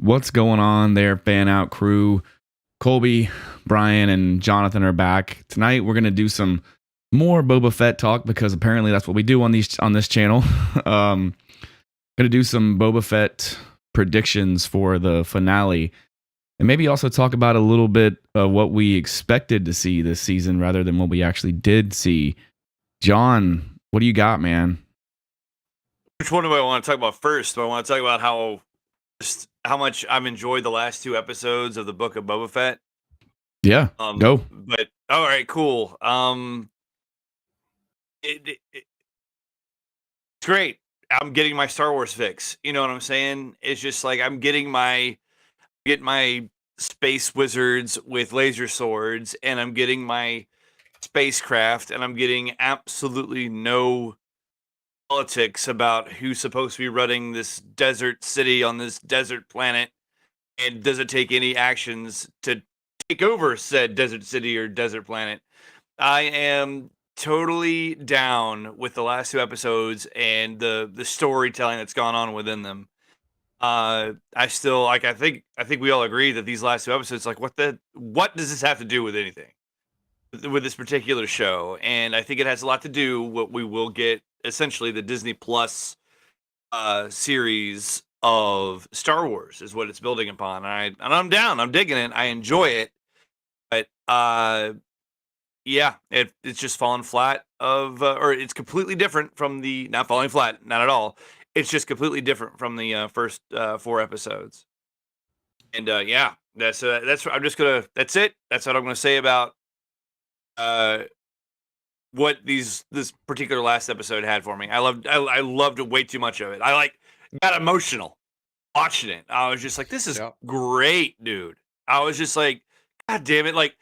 What's going on there, Fanout Crew? Colby, Brian, and Jonathan are back. Tonight we're going to do some more Boba Fett talk because apparently that's what we do on this channel. Going to do some Boba Fett predictions for the finale, and maybe also talk about a little bit of what we expected to see this season rather than what we actually did see. John, what do you got, man? Which one do I want to talk about first? Do I want to talk about how much I've enjoyed the last two episodes of the Book of Boba Fett? Yeah, go. But all right, cool. It's great. I'm getting my Star Wars fix. You know what I'm saying? It's just like I'm getting my space wizards with laser swords, and I'm getting my spacecraft, and I'm getting absolutely no politics about who's supposed to be running this desert city on this desert planet, and does it take any actions to take over said desert city or desert planet. I am totally down with the last two episodes and the storytelling that's gone on within them. I still like I think we all agree that these last two episodes, like, what does this have to do with anything with this particular show? And I think it has a lot to do what we will get, essentially the Disney Plus series of Star Wars is what it's building upon. And I'm down. I'm digging it. I enjoy it. But yeah, it's just fallen flat or it's completely different from not falling flat, not at all. It's just completely different from the first 4 episodes. And yeah, that's it. That's what I'm gonna say about what this particular last episode had for me. I loved way too much of it. I got emotional watching it. I was just like, this is great, dude. I was just like, God damn it. Like,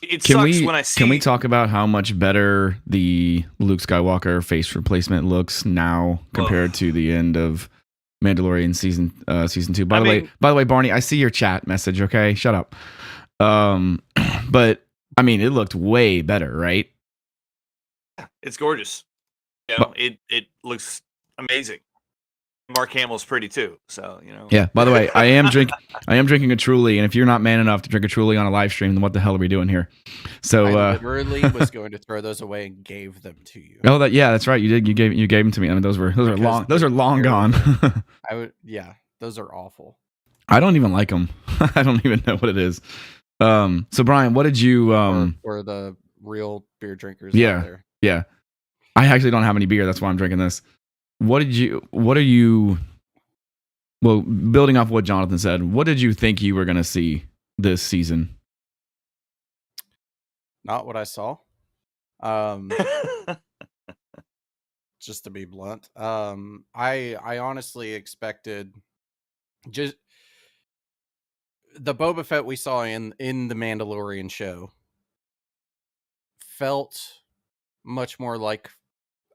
it sucks when I see. Can we talk about how much better the Luke Skywalker face replacement looks now compared to the end of Mandalorian season 2? By the way, Barney, I see your chat message. Okay, shut up. But I mean, it looked way better, right? It's gorgeous. You know, it looks amazing. Mark Hamill's pretty too, so you know. Yeah. By the way, I am drinking a Truly, and if you're not man enough to drink a Truly on a live stream, then what the hell are we doing here? So I literally was going to throw those away and gave them to you. Oh, that's right. You did. You gave them to me. I mean, those are long gone. Those are awful. I don't even like them. I don't even know what it is. So Brian, what did you for the real beer drinkers out there? Yeah. I actually don't have any beer. That's why I'm drinking this. What are you, well, building off what Jonathan said, what did you think you were going to see this season? Not what I saw. Just to be blunt. I honestly expected just the Boba Fett we saw in the Mandalorian show felt much more like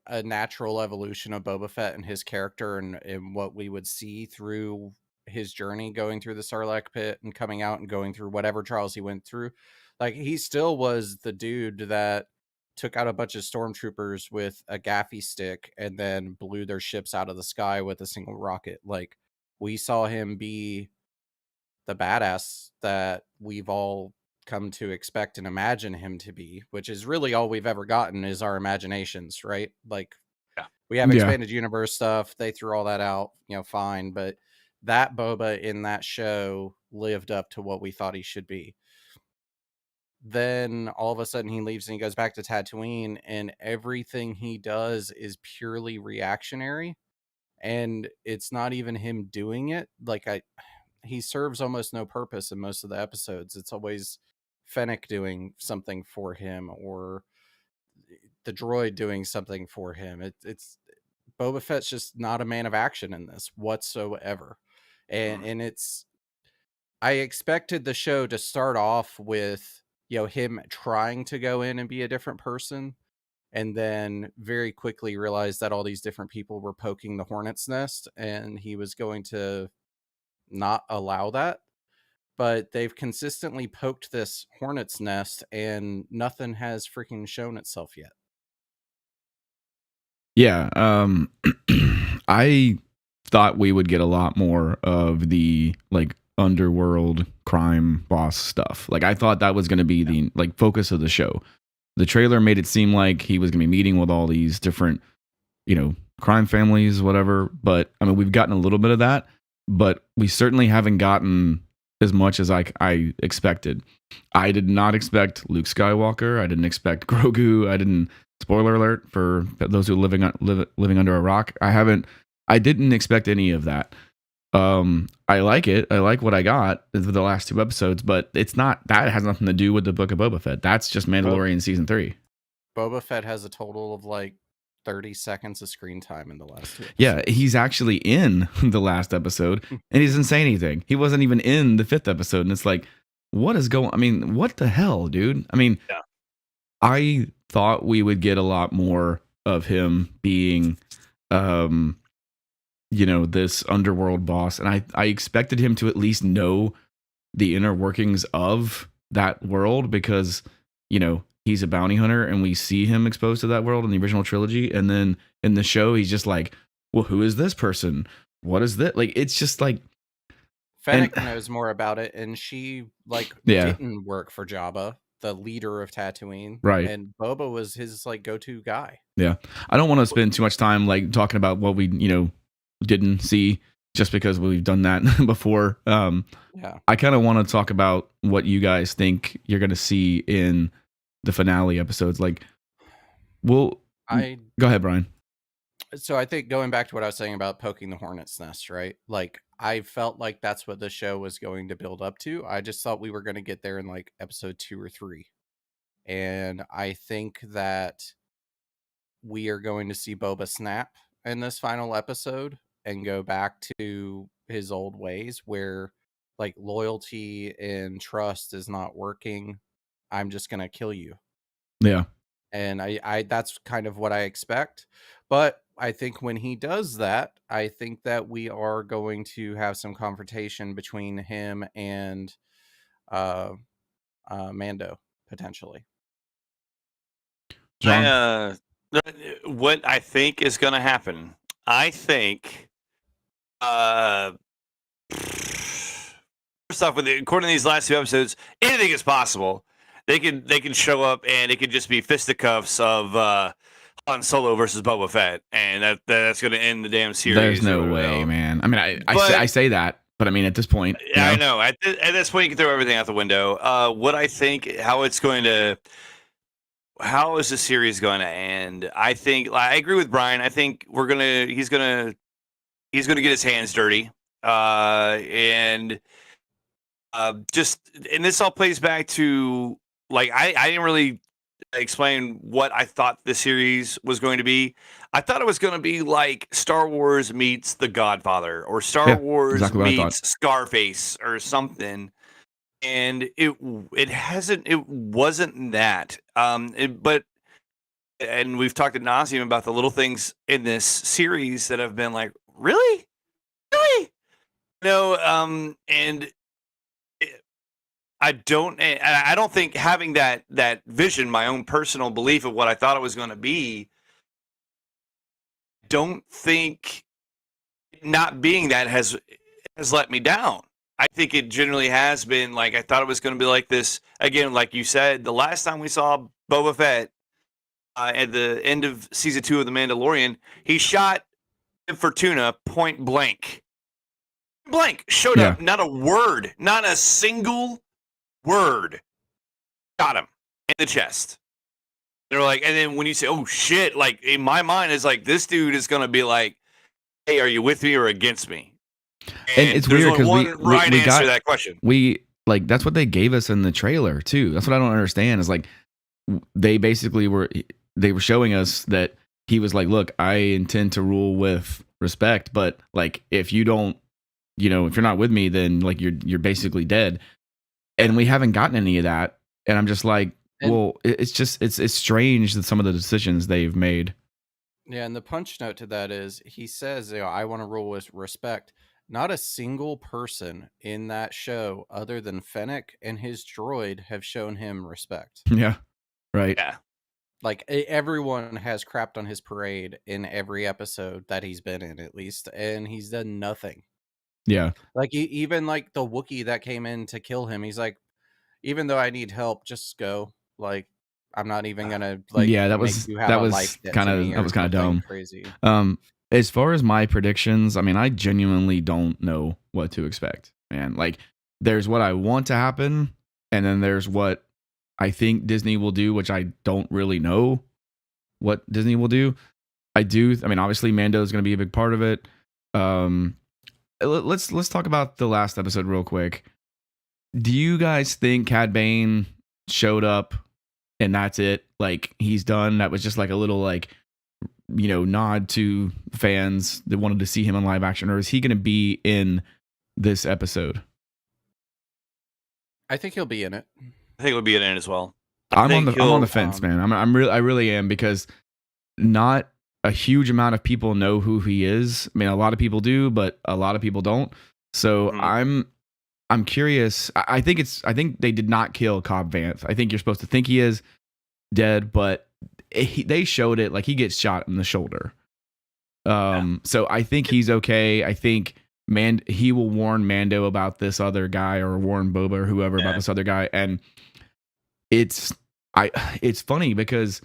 a natural evolution of Boba Fett and his character and what we would see through his journey going through the Sarlacc pit and coming out and going through whatever trials he went through. Like, he still was the dude that took out a bunch of stormtroopers with a gaffy stick and then blew their ships out of the sky with a single rocket. Like, we saw him be the badass that we've all come to expect and imagine him to be, which is really all we've ever gotten is our imaginations, right? Like, we have expanded universe stuff. They threw all that out, fine. But that Boba in that show lived up to what we thought he should be. Then all of a sudden he leaves and he goes back to Tatooine, and everything he does is purely reactionary. And it's not even him doing it. Like, he serves almost no purpose in most of the episodes. It's always Fennec doing something for him or the droid doing something for him. It's Boba Fett's just not a man of action in this whatsoever. And it's, I expected the show to start off with, him trying to go in and be a different person, and then very quickly realized that all these different people were poking the hornet's nest, and he was going to not allow that. But they've consistently poked this hornet's nest and nothing has freaking shown itself yet. Yeah. I thought we would get a lot more of the like underworld crime boss stuff. Like I thought that was going to be the like focus of the show. The trailer made it seem like he was going to be meeting with all these different, crime families, whatever. But I mean, we've gotten a little bit of that, but we certainly haven't gotten as much as I expected. I did not expect Luke Skywalker. I didn't expect Grogu. I didn't. Spoiler alert for those who living under a rock. I didn't expect any of that. I like it. I like what I got for the last 2 episodes, but it's not. That has nothing to do with the Book of Boba Fett. That's just Mandalorian season 3. Boba Fett has a total of like 30 seconds of screen time in the last 2 episodes. Yeah, he's actually in the last episode, and he doesn't say anything. He wasn't even in the 5th episode, and it's like, what is going? I mean, what the hell, dude? I mean, yeah. I thought we would get a lot more of him being, this underworld boss, and I expected him to at least know the inner workings of that world because, he's a bounty hunter, and we see him exposed to that world in the original trilogy, and then in the show, he's just like, well, who is this person? What is that? Like, it's just like Fennec knows more about it, and she didn't work for Jabba, the leader of Tatooine, right? And Boba was his like go-to guy. Yeah, I don't want to spend too much time like talking about what we didn't see just because we've done that before. I kind of want to talk about what you guys think you're going to see in the finale episodes. Like, go ahead, Brian. So I think going back to what I was saying about poking the hornet's nest, right? Like I felt like that's what the show was going to build up to. I just thought we were going to get there in like episode 2 or 3. And I think that we are going to see Boba snap in this final episode and go back to his old ways where like loyalty and trust is not working. I'm just going to kill you. Yeah. And I that's kind of what I expect. But I think when he does that, I think that we are going to have some confrontation between him and Mando potentially. John? What I think is going to happen, I think, first off, according to these last 2 episodes, anything is possible. They can show up and it could just be fisticuffs of Han Solo versus Boba Fett, and that's going to end the damn series. There's no way, man. I mean, I say that, but I mean, at this point, I know. At this point, you can throw everything out the window. What I think, how is the series going to end? I think I agree with Brian. I think he's gonna get his hands dirty, and this all plays back to like I didn't really explain what I thought the series was going to be. I thought it was going to be like Star Wars meets The Godfather or Star Wars meets Scarface or something. And it wasn't that. But we've talked ad nauseum about the little things in this series that have been like, really? No, and I don't think having that vision, my own personal belief of what I thought it was going to be, don't think not being that has let me down. I think it generally has been like I thought it was going to be like this again, like you said, the last time we saw Boba Fett at the end of season 2 of The Mandalorian, he shot Fortuna point blank. Showed up, not a word, not a single word. Got him in the chest. They're like, and then when you say, "Oh shit," like in my mind is like this dude is gonna be like, "Hey, are you with me or against me?" And it's weird because we got that question. We like that's what they gave us in the trailer too. That's what I don't understand. Is like they basically were showing us that he was like, "Look, I intend to rule with respect, but like if you don't, if you're not with me, then like you're basically dead." And we haven't gotten any of that. And I'm just like, well, it's strange that some of the decisions they've made. Yeah, and the punch note to that is he says, I want to rule with respect. Not a single person in that show other than Fennec and his droid have shown him respect. Yeah, right. Yeah. Like everyone has crapped on his parade in every episode that he's been in, at least, and he's done nothing. Yeah. Like even like the Wookiee that came in to kill him, he's like, even though I need help, just go. Like, I'm not even gonna like Yeah, make you have a life debt to me or kind of something dumb. crazy. As far as my predictions, I mean, I genuinely don't know what to expect, man. Like, there's what I want to happen, and then there's what I think Disney will do, which I don't really know what Disney will do. I mean, obviously Mando is going to be a big part of it. Let's talk about the last episode real quick. Do you guys think Cad Bane showed up and that's it? Like, he's done? That was just like a little, like, nod to fans that wanted to see him in live action, or is he going to be in this episode? I think he'll be in it. I think he'll be in it as well. I'm on the fence, man. I really am, because not a huge amount of people know who he is. I mean, a lot of people do, but a lot of people don't. So I'm curious. I think they did not kill Cobb Vanth. I think you're supposed to think he is dead, but they showed it, like, he gets shot in the shoulder. So I think he's okay. I think he will warn Mando about this other guy, or warn Boba or whoever about this other guy. And it's funny because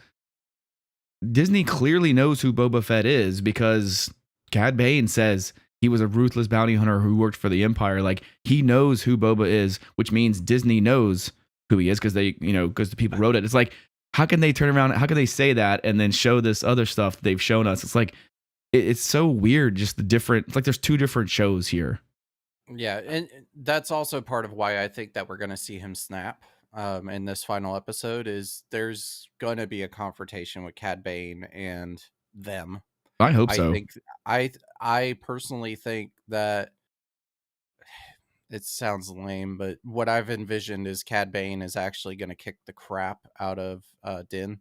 Disney clearly knows who Boba Fett is, because Cad Bane says he was a ruthless bounty hunter who worked for the Empire. Like, he knows who Boba is, which means Disney knows who he is, because because the people wrote it. It's like, how can they turn around? How can they say that and then show this other stuff they've shown us? It's like, it's so weird. Just the different, it's like there's two different shows here. Yeah, and that's also part of why I think that we're going to see him snap in this final episode. Is there's going to be a confrontation with Cad Bane and them. I hope so. I personally think that it sounds lame, but what I've envisioned is Cad Bane is actually going to kick the crap out of Din.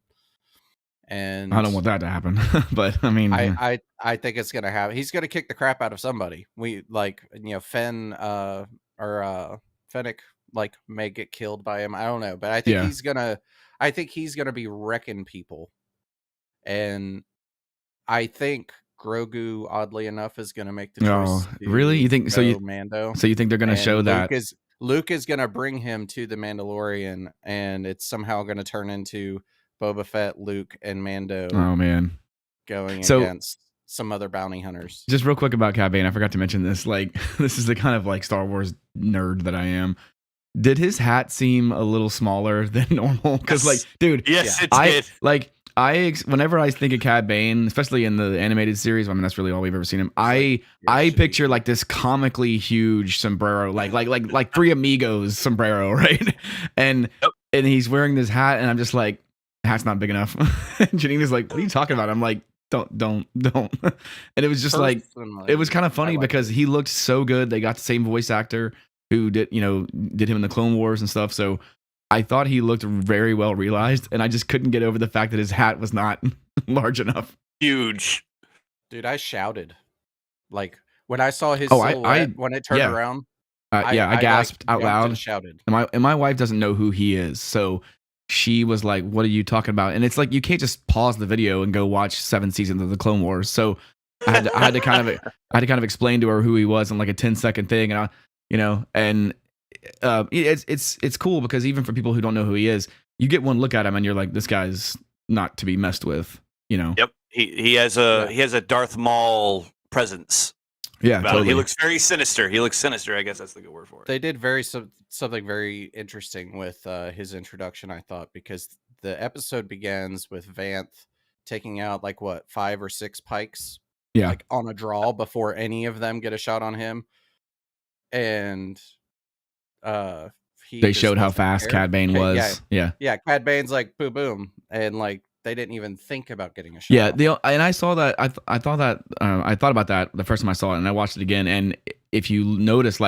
And I don't want that to happen, but I mean, I think it's going to happen. He's going to kick the crap out of somebody. Fennec like may get killed by him. I don't know, but I think he's gonna be wrecking people. And I think Grogu, oddly enough, is gonna make the choice. Really? You think so? Mando. So you think they're gonna show that Luke is gonna bring him to the Mandalorian, and it's somehow gonna turn into Boba Fett, Luke, and Mando. Oh man, going against some other bounty hunters. Just real quick about Cad Bane, I forgot to mention this. Like, this is the kind of like Star Wars nerd that I am. Did his hat seem a little smaller than normal? Because, like, dude, yes, it did. Whenever I think of Cad Bane, especially in the animated series, I mean, that's really all we've ever seen him. I picture like this comically huge sombrero, like Three Amigos sombrero, right? And he's wearing this hat, and I'm just like, hat's not big enough. And Janina's like, what are you talking about? I'm like, don't. And it was just like, it was kind of funny because he looked so good. They got the same voice actor who did him in the Clone Wars and stuff. So I thought he looked very well realized, and I just couldn't get over the fact that his hat was not large enough. Huge. Dude, I shouted. Like, when I saw his silhouette, when it turned around, I gasped out loud and shouted. And my wife doesn't know who he is, so she was like, what are you talking about? And it's like, you can't just pause the video and go watch 7 seasons of the Clone Wars. So I had to kind of explain to her who he was in like a 10-second thing. And it's cool because even for people who don't know who he is, you get one look at him and you're like, this guy's not to be messed with, Yep. He has a Darth Maul presence. Yeah, totally. He looks very sinister. I guess that's the good word for it. They did something very interesting with his introduction, I thought, because the episode begins with Vanth taking out 5 or 6 pikes, on a draw before any of them get a shot on him, and they showed how fast Cad Bane was. Yeah. Cad Bane's like boom, boom, and they didn't even think about getting a shot. Yeah, and I saw that. I thought about that the first time I saw it, and I watched it again. And if you notice,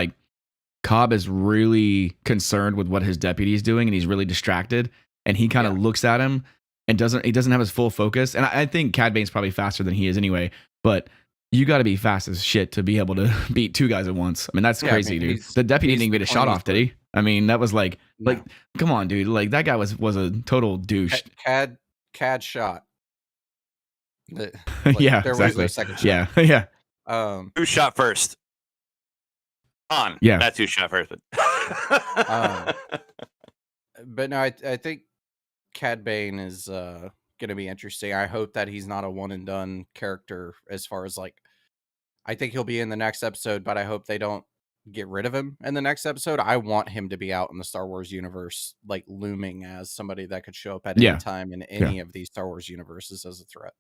Cobb is really concerned with what his deputy is doing, and he's really distracted. And he kind of looks at him and doesn't have his full focus. And I think Cad Bane's probably faster than he is anyway. But you got to be fast as shit to be able to beat 2 guys at once. I mean, that's crazy, dude. The deputy didn't even get a shot off, did he? I mean, that was come on, dude. That guy was a total douche. Cad shot. Yeah, there exactly. was no second shot. Yeah. Who shot first? On. Yeah. That's who shot first. But no, I think Cad Bane is going to be interesting. I hope that he's not a one and done character as far as like, I think he'll be in the next episode, but I hope they don't get rid of him in the next episode. I want him to be out in the Star Wars universe, like looming as somebody that could show up at any time in any of these Star Wars universes as a threat.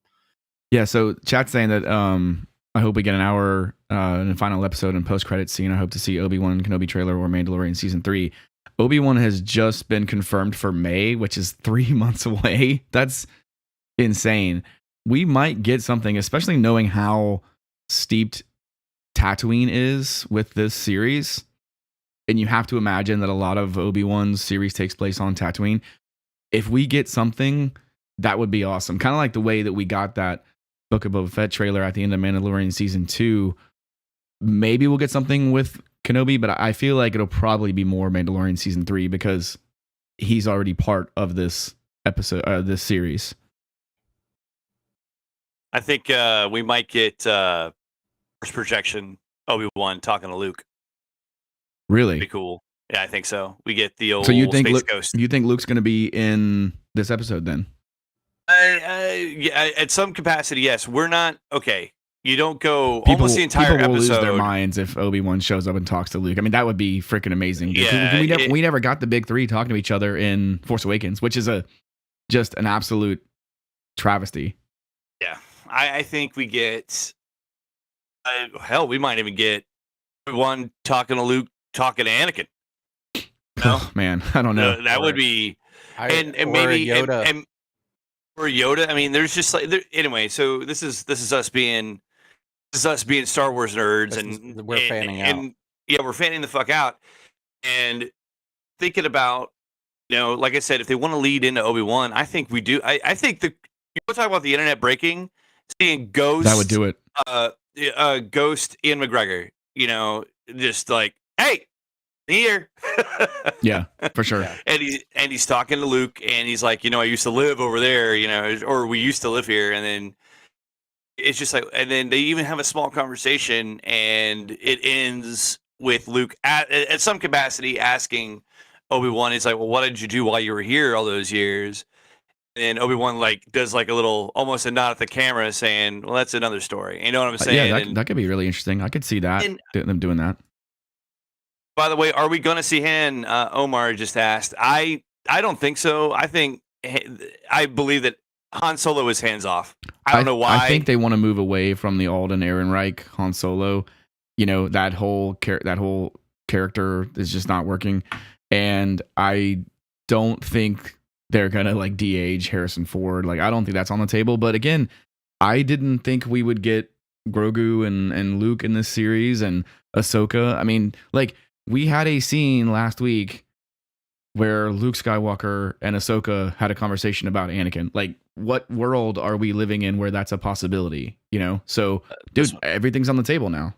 Yeah, so chat's saying that I hope we get an hour in the final episode and post-credit scene. I hope to see Obi-Wan Kenobi trailer or Mandalorian Season 3. Obi-Wan has just been confirmed for May, which is 3 months away. That's insane. We might get something, especially knowing how steeped Tatooine is with this series. And you have to imagine that a lot of Obi-Wan's series takes place on Tatooine. If we get something, that would be awesome. Kind of like the way that we got that Book of Boba Fett trailer at the end of Mandalorian Season 2. Maybe we'll get something with Kenobi, but I feel like it'll probably be more Mandalorian Season 3 because he's already part of this episode, this series. I think we might get first projection Obi-Wan talking to Luke. Really? That'd be cool. Yeah, I think so. We get the old so you think Space Ghost. You think Luke's going to be in this episode then? Yeah, at some capacity, yes. We're not okay. You don't go almost the entire people will episode. Lose their minds if Obi-Wan shows up and talks to Luke. I mean, that would be freaking amazing. Yeah, we never got the big three talking to each other in Force Awakens, which is just an absolute travesty. Yeah, I think we get. Hell, we might even get one talking to Luke, talking to Anakin. No? Oh, man, I don't know. That would be, and maybe Yoda. Or Yoda. I mean, there's just like anyway. So this is us being Star Wars nerds, and we're fanning out. And yeah, we're fanning the fuck out, and thinking about, like I said, if they want to lead into Obi-Wan, I think we do. I think you want to talk about the internet breaking, seeing Ghost. That would do it. Ghost Ian McGregor. Just like, hey, here. Yeah, for sure. And he's talking to Luke, and he's like, I used to live over there, or we used to live here, and then it's just like, and then they even have a small conversation, and it ends with Luke at some capacity asking Obi-Wan, he's like, well, what did you do while you were here all those years? And Obi-Wan does a little, almost a nod at the camera, saying, well, that's another story. You know what I'm saying? Yeah, that could be really interesting. I could see that, them doing that. By the way, are we going to see Han? Omar just asked. I don't think so. I believe that Han Solo is hands off. I don't know why. I think they want to move away from the Alden Ehrenreich Han Solo. That whole character is just not working, and I don't think they're gonna de-age Harrison Ford. I don't think that's on the table. But again, I didn't think we would get Grogu and Luke in this series and Ahsoka. I mean, we had a scene last week where Luke Skywalker and Ahsoka had a conversation about Anakin. What world are we living in where that's a possibility? So, dude, everything's on the table now.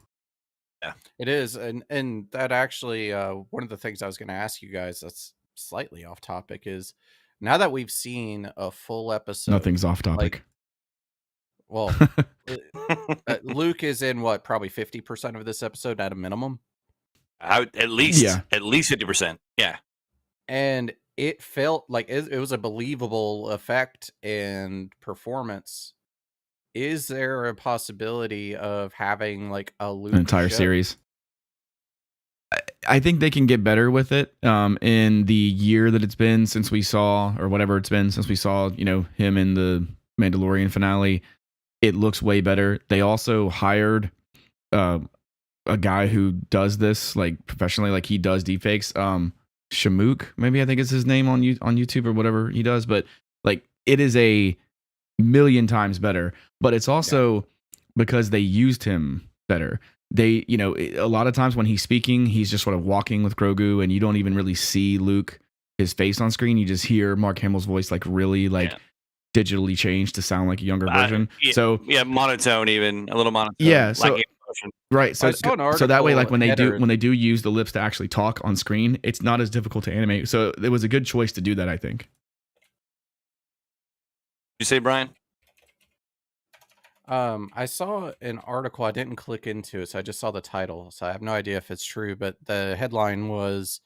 Yeah, it is. And that actually, one of the things I was going to ask you guys that's slightly off topic is, now that we've seen a full episode. Nothing's off topic. Luke is in probably 50% of this episode at a minimum. At least 50%. Yeah. And it felt like it was a believable effect and performance. Is there a possibility of having a Luke an entire series? I think they can get better with it. In the year that it's been since we saw, or whatever it's been since we saw, him in the Mandalorian finale, it looks way better. They also hired a guy who does this professionally, he does deepfakes. Shamook, maybe I think is his name on YouTube or whatever he does, but it is a million times better. But it's also because they used him better. They, a lot of times when he's speaking, he's just sort of walking with Grogu, and you don't even really see his face on screen. You just hear Mark Hamill's voice really digitally changed to sound like a younger version. So monotone, even a little monotone. Yeah, so right. So that way, when they do use the lips to actually talk on screen, it's not as difficult to animate. So it was a good choice to do that, I think. You say, Brian? I saw an article. I didn't click into it, so I just saw the title. So I have no idea if it's true, but the headline was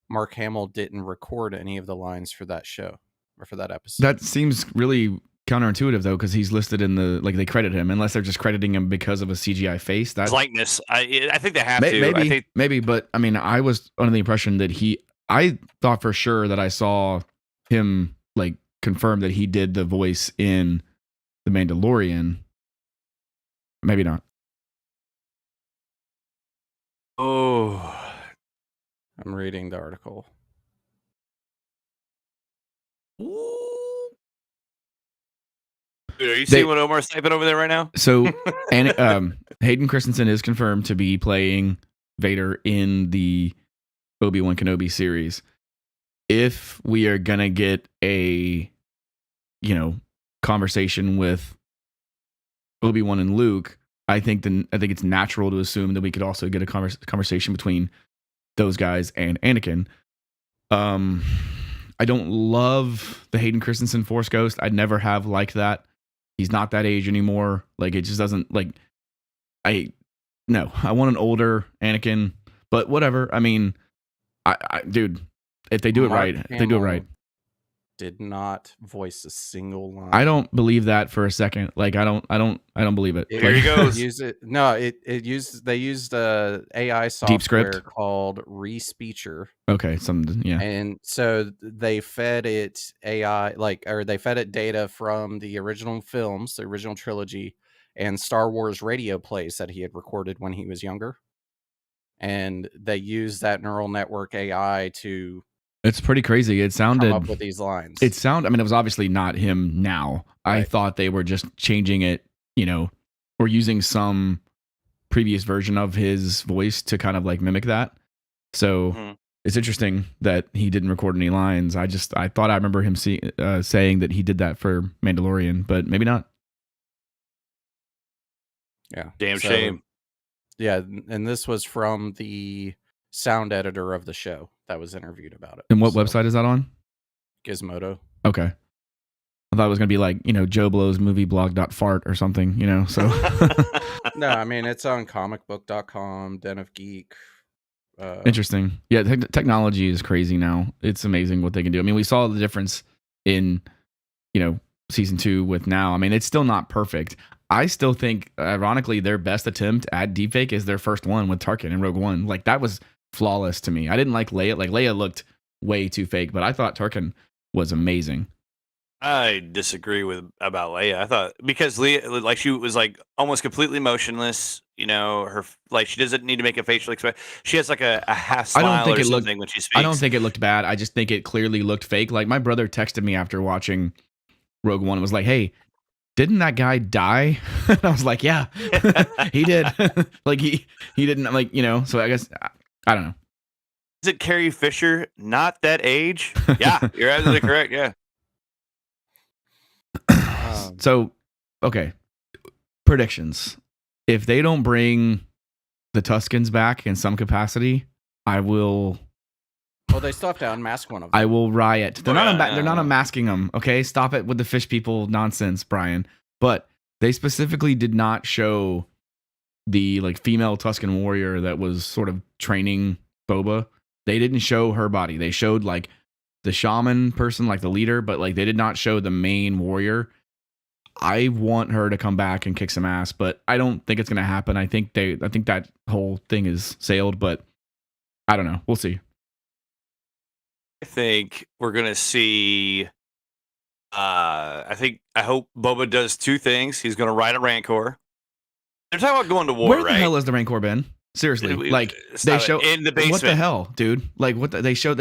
Mark Hamill didn't record any of the lines for that show or for that episode. That seems really counterintuitive though, because he's listed in the they credit him, unless they're just crediting him because of a CGI face. That likeness. I think they have to. Maybe, but I mean, I was under the impression that I thought for sure that I saw him confirm that he did the voice in The Mandalorian. Maybe not. Oh, I'm reading the article. Dude, are you seeing what Omar's typing over there right now? So, and Hayden Christensen is confirmed to be playing Vader in the Obi-Wan Kenobi series. If we are gonna get a, conversation with Obi-Wan and Luke, I think it's natural to assume that we could also get a conversation between those guys and Anakin. I don't love the Hayden Christensen Force Ghost. I never have liked that. He's not that age anymore. It just doesn't I want an older Anakin, but whatever. I mean, dude, if they do it right, if they do it right. Did not voice a single line. I don't believe that for a second. I don't believe it. Here he goes. They used AI software Deep Script called Respeecher. Okay, yeah. And so they fed it AI, they fed it data from the original films, the original trilogy, and Star Wars radio plays that he had recorded when he was younger. And they used that neural network AI to It's pretty crazy. It sounded come up with these lines. It was obviously not him now. Right. I thought they were just changing it, or using some previous version of his voice to kind of mimic that. So it's interesting that he didn't record any lines. I thought I remember him saying that he did that for Mandalorian, but maybe not. Yeah. Damn shame. Yeah, and this was from the sound editor of the show that was interviewed about it. And what website is that on? Gizmodo. Okay. I thought it was going to be Joe Blow's movieblog.fart or something, so. No, I mean, it's on comicbook.com, Den of Geek. Interesting. Yeah, technology is crazy now. It's amazing what they can do. I mean, we saw the difference in, season 2 with now. I mean, it's still not perfect. I still think, ironically, their best attempt at deepfake is their first one with Tarkin in Rogue One. That was flawless to me. I didn't like Leia. Leia looked way too fake, but I thought Tarkin was amazing. I disagree about Leia. I thought because Leia, she was almost completely motionless. Her she doesn't need to make a facial expression. She has a half smile or something when she speaks. I don't think it looked bad. I just think it clearly looked fake. My brother texted me after watching Rogue One and was like, "Hey, didn't that guy die?" And I was like, "Yeah, he did." He didn't So I guess I don't know. Is it Carrie Fisher? Not that age? Yeah, you're absolutely correct. Yeah. So, okay. Predictions. If they don't bring the Tuskens back in some capacity, I will. Well, they still have to unmask one of them. I will riot. They're not unmasking them. Okay, stop it with the fish people nonsense, Brian. But they specifically did not show the female Tusken warrior that was sort of training Boba. They didn't show her body. They showed the shaman person, the leader, but they did not show the main warrior. I want her to come back and kick some ass, but I don't think it's going to happen. I think that whole thing is sailed, but I don't know. We'll see. I think we're going to see. I hope Boba does two things. He's going to ride a Rancor. They're talking about going to war, Where the right? hell has the Rancor been? Seriously, they show in the basement. What the hell, dude? They show,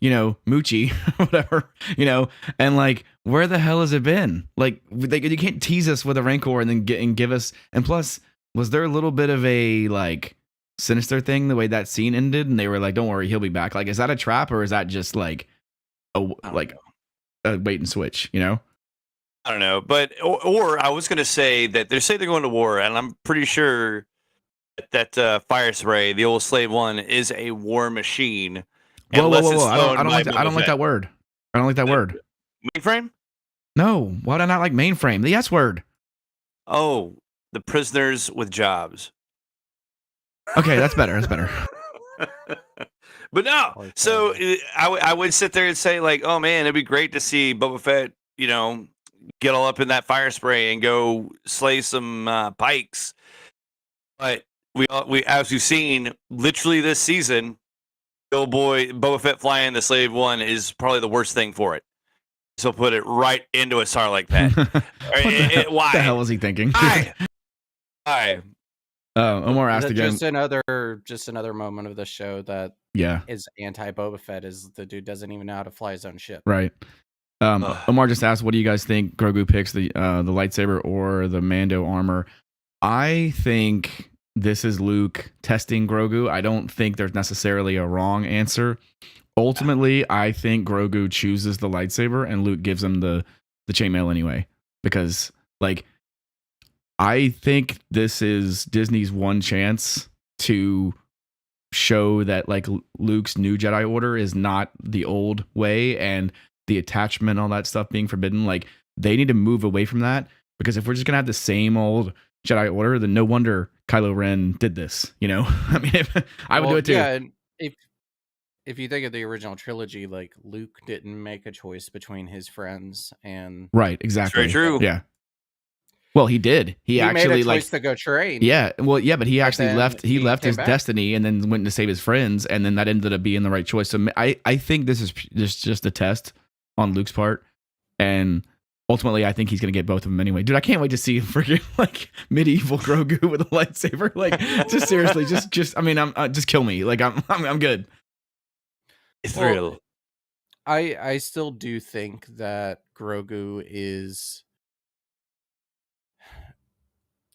Moochie, whatever, and where the hell has it been? You can't tease us with a Rancor and then give us. And plus, was there a little bit of a sinister thing the way that scene ended? And they were like, "Don't worry, he'll be back." Is that a trap or is that just a wait and switch? I don't know, but or I was going to say that they're going to war, and I'm pretty sure that fire spray, the old Slave One, is a war machine. Whoa! I don't like that word. I don't like that word. Mainframe? No, why did I not like mainframe? The S word. Oh, the prisoners with jobs. Okay, that's better. That's better. But no, Like, so I would sit there and say like, oh man, it'd be great to see Boba Fett, get all up in that fire spray and go slay some pikes. But we as we've seen, literally this season, old boy Boba Fett flying the Slave One is probably the worst thing for it. So put it right into a Sarlacc pit. What the hell was he thinking? Why? Omar asked again. Just another moment of the show that is anti Boba Fett is the dude doesn't even know how to fly his own ship. Right. Omar just asked, what do you guys think? Grogu picks the lightsaber or the Mando armor? I think this is Luke testing Grogu. I don't think there's necessarily a wrong answer. Ultimately, I think Grogu chooses the lightsaber and Luke gives him the chainmail anyway. Because, like, I think this is Disney's one chance to show that, like, Luke's new Jedi Order is not the old way and the attachment, all that stuff being forbidden. Like, they need to move away from that, because if we're just going to have the same old Jedi Order, then no wonder Kylo Ren did this, I mean, I would do it too. Yeah, and if you think of the original trilogy, like, Luke didn't make a choice between his friends and... Right, exactly. That's very true. Yeah. Well, he did. He actually made a choice to go train. Yeah. Well, yeah, but he actually left. He left his back. destiny and then went to save his friends, and then that ended up being the right choice. So I think this is just a test on Luke's part, and ultimately, I think he's gonna get both of them anyway. Dude, I can't wait to see freaking like medieval Grogu with a lightsaber. Like, just seriously, just I mean, just kill me. Like, I'm good. It's real. I still do think that Grogu is,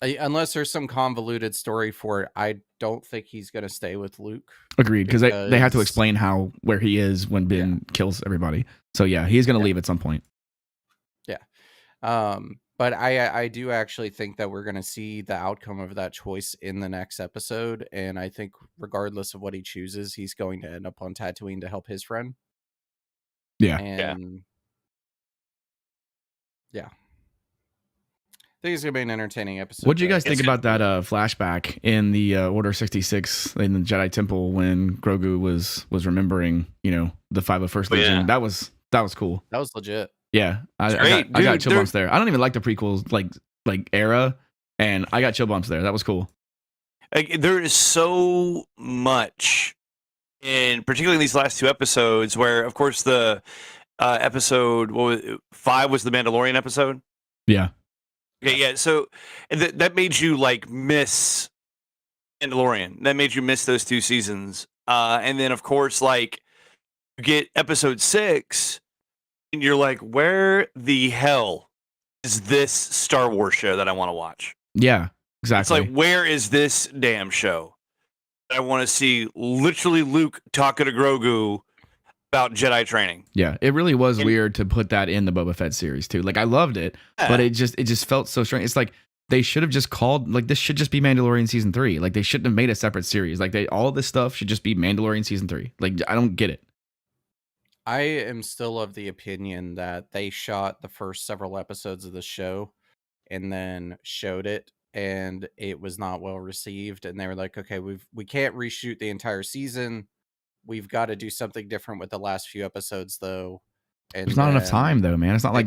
unless there's some convoluted story for it, I don't think he's going to stay with Luke. Agreed, because they have to explain where he is when Ben kills everybody. So yeah, he's going to leave at some point. Yeah. But I do actually think that we're going to see the outcome of that choice in the next episode. And I think regardless of what he chooses, he's going to end up on Tatooine to help his friend. Yeah. And yeah. I think it's going to be an entertaining episode. What do you guys think about that flashback in the Order 66 in the Jedi Temple when Grogu was remembering, the 501st Legion? Yeah. That was cool. That was legit. Yeah, I got chill bumps there. I don't even like the prequels like era, and I got chill bumps there. That was cool. Like, there is so much, and particularly in these last two episodes, where of course the episode 5 was the Mandalorian episode. Yeah. Okay, yeah. So that made you like miss Mandalorian. That made you miss those 2 seasons, and then of course like you get episode 6. And you're like, where the hell is this Star Wars show that I want to watch? Yeah, exactly. It's like, where is this damn show? I want to see literally Luke talking to Grogu about Jedi training. Yeah, it really was weird to put that in the Boba Fett series too. Like, I loved it, but it just felt so strange. It's like they should have just called, like, this should just be Mandalorian season 3. Like, they shouldn't have made a separate series. Like, all this stuff should just be Mandalorian season 3. Like, I don't get it. I am still of the opinion that they shot the first several episodes of the show and then showed it, and it was not well received. And they were like, okay, we can't reshoot the entire season. We've got to do something different with the last few episodes, though. And there's not enough time, though, man. It's not like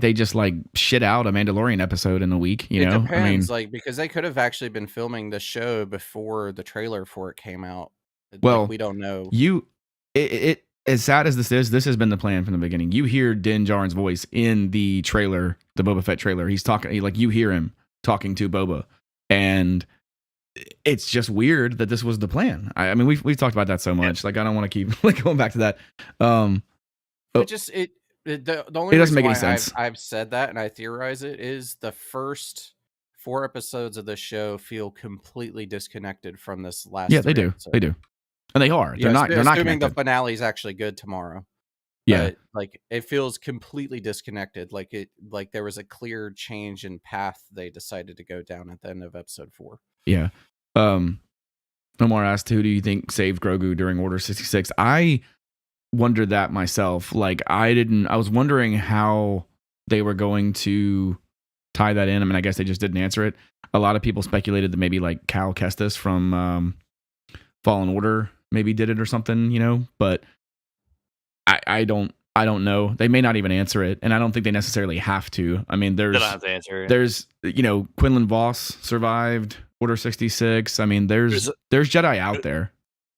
they just like shit out a Mandalorian episode in a week. You know, depends, I mean, like, because they could have actually been filming the show before the trailer for it came out. Well, like, we don't know. It as sad as this has been the plan from the beginning. You hear Din Djarin's voice in the trailer, the Boba Fett trailer. He's talking, you hear him talking to Boba, and it's just weird that this was the plan. I mean, we've talked about that so much. Like, I don't want to keep like going back to that. The only it doesn't make any why sense. I've said that and I theorize it is the first 4 episodes of the show feel completely disconnected from this last. Yeah, they do. Episodes. They do. And they are. They're not. They're not assuming connected. the finale is actually good tomorrow. Yeah, but, like, it feels completely disconnected. Like there was a clear change in path they decided to go down at the end of episode 4. Yeah. Omar asked, who do you think saved Grogu during Order 66? I wondered that myself. Like, I was wondering how they were going to tie that in. I mean, I guess they just didn't answer it. A lot of people speculated that maybe like Cal Kestis from Fallen Order maybe did it or something, you know, but I don't know. They may not even answer it, and I don't think they necessarily have to. I mean, They don't have to answer it. there's you know, Quinlan Voss survived Order 66. I mean, there's Jedi out there.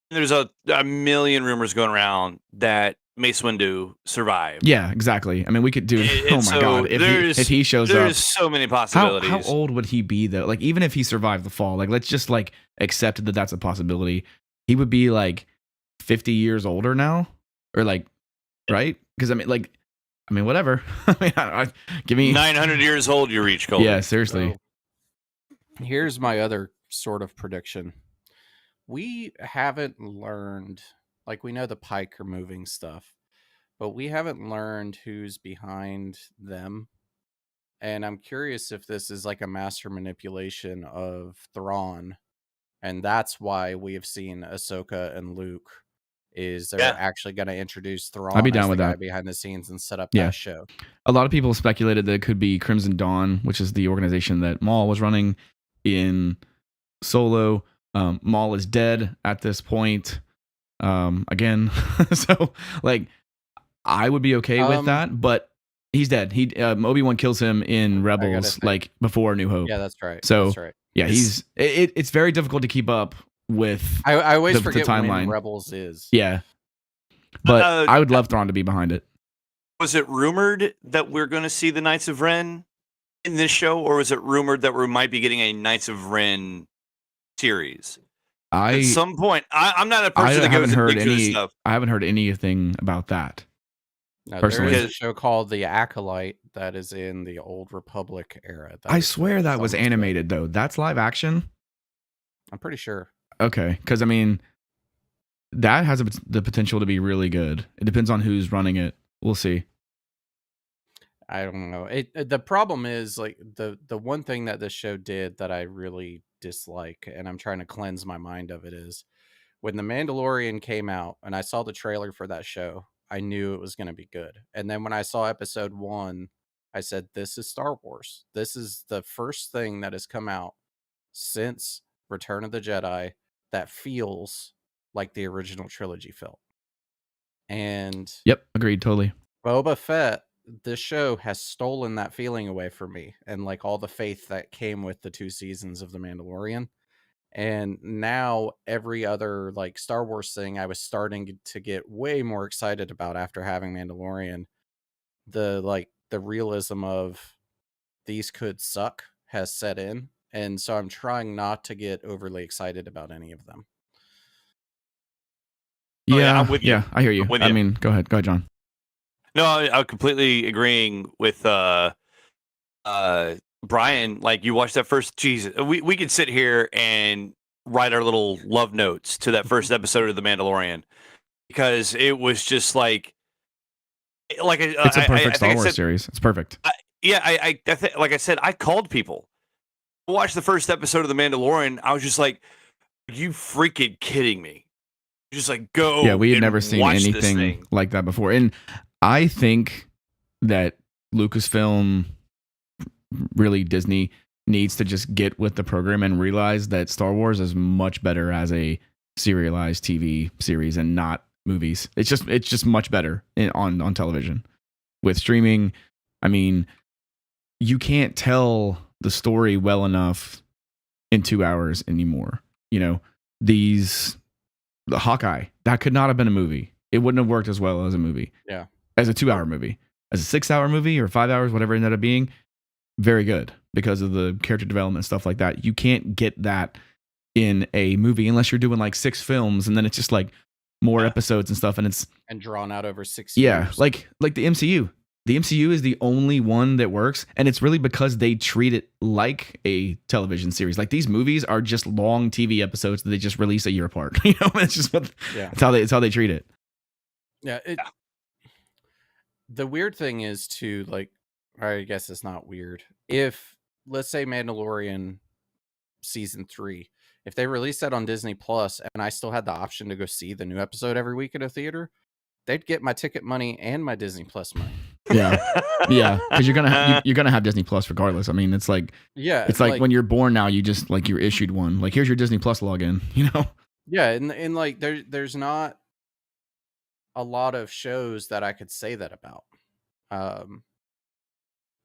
There's a million rumors going around that Mace Windu survived. Yeah, exactly. I mean, we could do. Oh my so god, if he shows up, there's so many possibilities. How old would he be though? Like, even if he survived the fall, like let's just like accept that that's a possibility. He would be like 50 years older now, or like, right? Because I mean, whatever. I mean, give me 900 years old. You reach, Colby. Yeah, seriously. So, here's my other sort of prediction. We haven't learned, like, we know the Pike are moving stuff, but we haven't learned who's behind them. And I'm curious if this is like a master manipulation of Thrawn, and that's why we have seen Ahsoka and Luke. Is they're actually going to introduce Thrawn I'd be down as with the guy that behind the scenes and set up Yeah. that show. A lot of people speculated that it could be Crimson Dawn, which is the organization that Maul was running in Solo. Maul is dead at this point. Again, so like I would be okay with that, but he's dead. He Obi-Wan kills him in Rebels, like before New Hope. Yeah, that's right. So that's right. yeah, it's very difficult to keep up with. I always the forget timeline. when Rebels is. Yeah, but I would love Thrawn to be behind it. Was it rumored that we're going to see the Knights of Ren in this show, or was it rumored that we might be getting a Knights of Ren series? At some point, I'm not a person that goes and digs into this stuff. I haven't heard anything about that. No, personally, there is a show called The Acolyte that is in the Old Republic era. I swear that was animated though. That's live action. I'm pretty sure. Okay, because I mean, that has the potential to be really good. It depends on who's running it. We'll see. I don't know. The problem is like the one thing that this show did that I really dislike, and I'm trying to cleanse my mind of it, is when The Mandalorian came out and I saw the trailer for that show, I knew it was going to be good. And then when I saw episode 1, I said, this is Star Wars. This is the first thing that has come out since Return of the Jedi that feels like the original trilogy felt. And yep, agreed totally. Boba Fett, this show has stolen that feeling away from me, and like all the faith that came with the 2 seasons of The Mandalorian. And now every other like Star Wars thing I was starting to get way more excited about after having Mandalorian. The realism of these could suck has set in. And so I'm trying not to get overly excited about any of them. Yeah, I'm with you. Yeah, I hear you. I mean, go ahead, John. No, I'm completely agreeing with Brian. Like, you watched that first. Jesus, we could sit here and write our little love notes to that first episode of The Mandalorian, because it was just like it's a perfect Star Wars series. It's perfect. I like I said, I called people to watch the first episode of The Mandalorian. I was just like, are you freaking kidding me? Just like, go. Yeah, we had never seen anything like that before. And I think that Lucasfilm, really Disney, needs to just get with the program and realize that Star Wars is much better as a serialized TV series and not movies. It's just much better on television. With streaming, I mean, you can't tell the story well enough in 2 hours anymore. You know, the Hawkeye, that could not have been a movie. It wouldn't have worked as well as a movie. Yeah. As a 2 hour movie. As a 6 hour movie or 5 hours, whatever it ended up being, very good because of the character development, stuff like that. You can't get that in a movie unless you're doing like 6 films, and then it's just like more episodes and stuff, and drawn out over 6 years. Yeah, like the MCU. The MCU is the only one that works, and it's really because they treat it like a television series. Like, these movies are just long TV episodes that they just release a year apart. You know, it's just it's how they treat it. Yeah. The weird thing is to, like, I guess it's not weird. If, let's say, Mandalorian season 3, if they released that on Disney Plus and I still had the option to go see the new episode every week at a theater, they'd get my ticket money and my Disney Plus money. Yeah, because you're gonna have Disney Plus regardless. I mean, it's like when you're born now, you just like you're issued one. Like here's your Disney Plus login. You know. Yeah, and like there's not a lot of shows that I could say that about.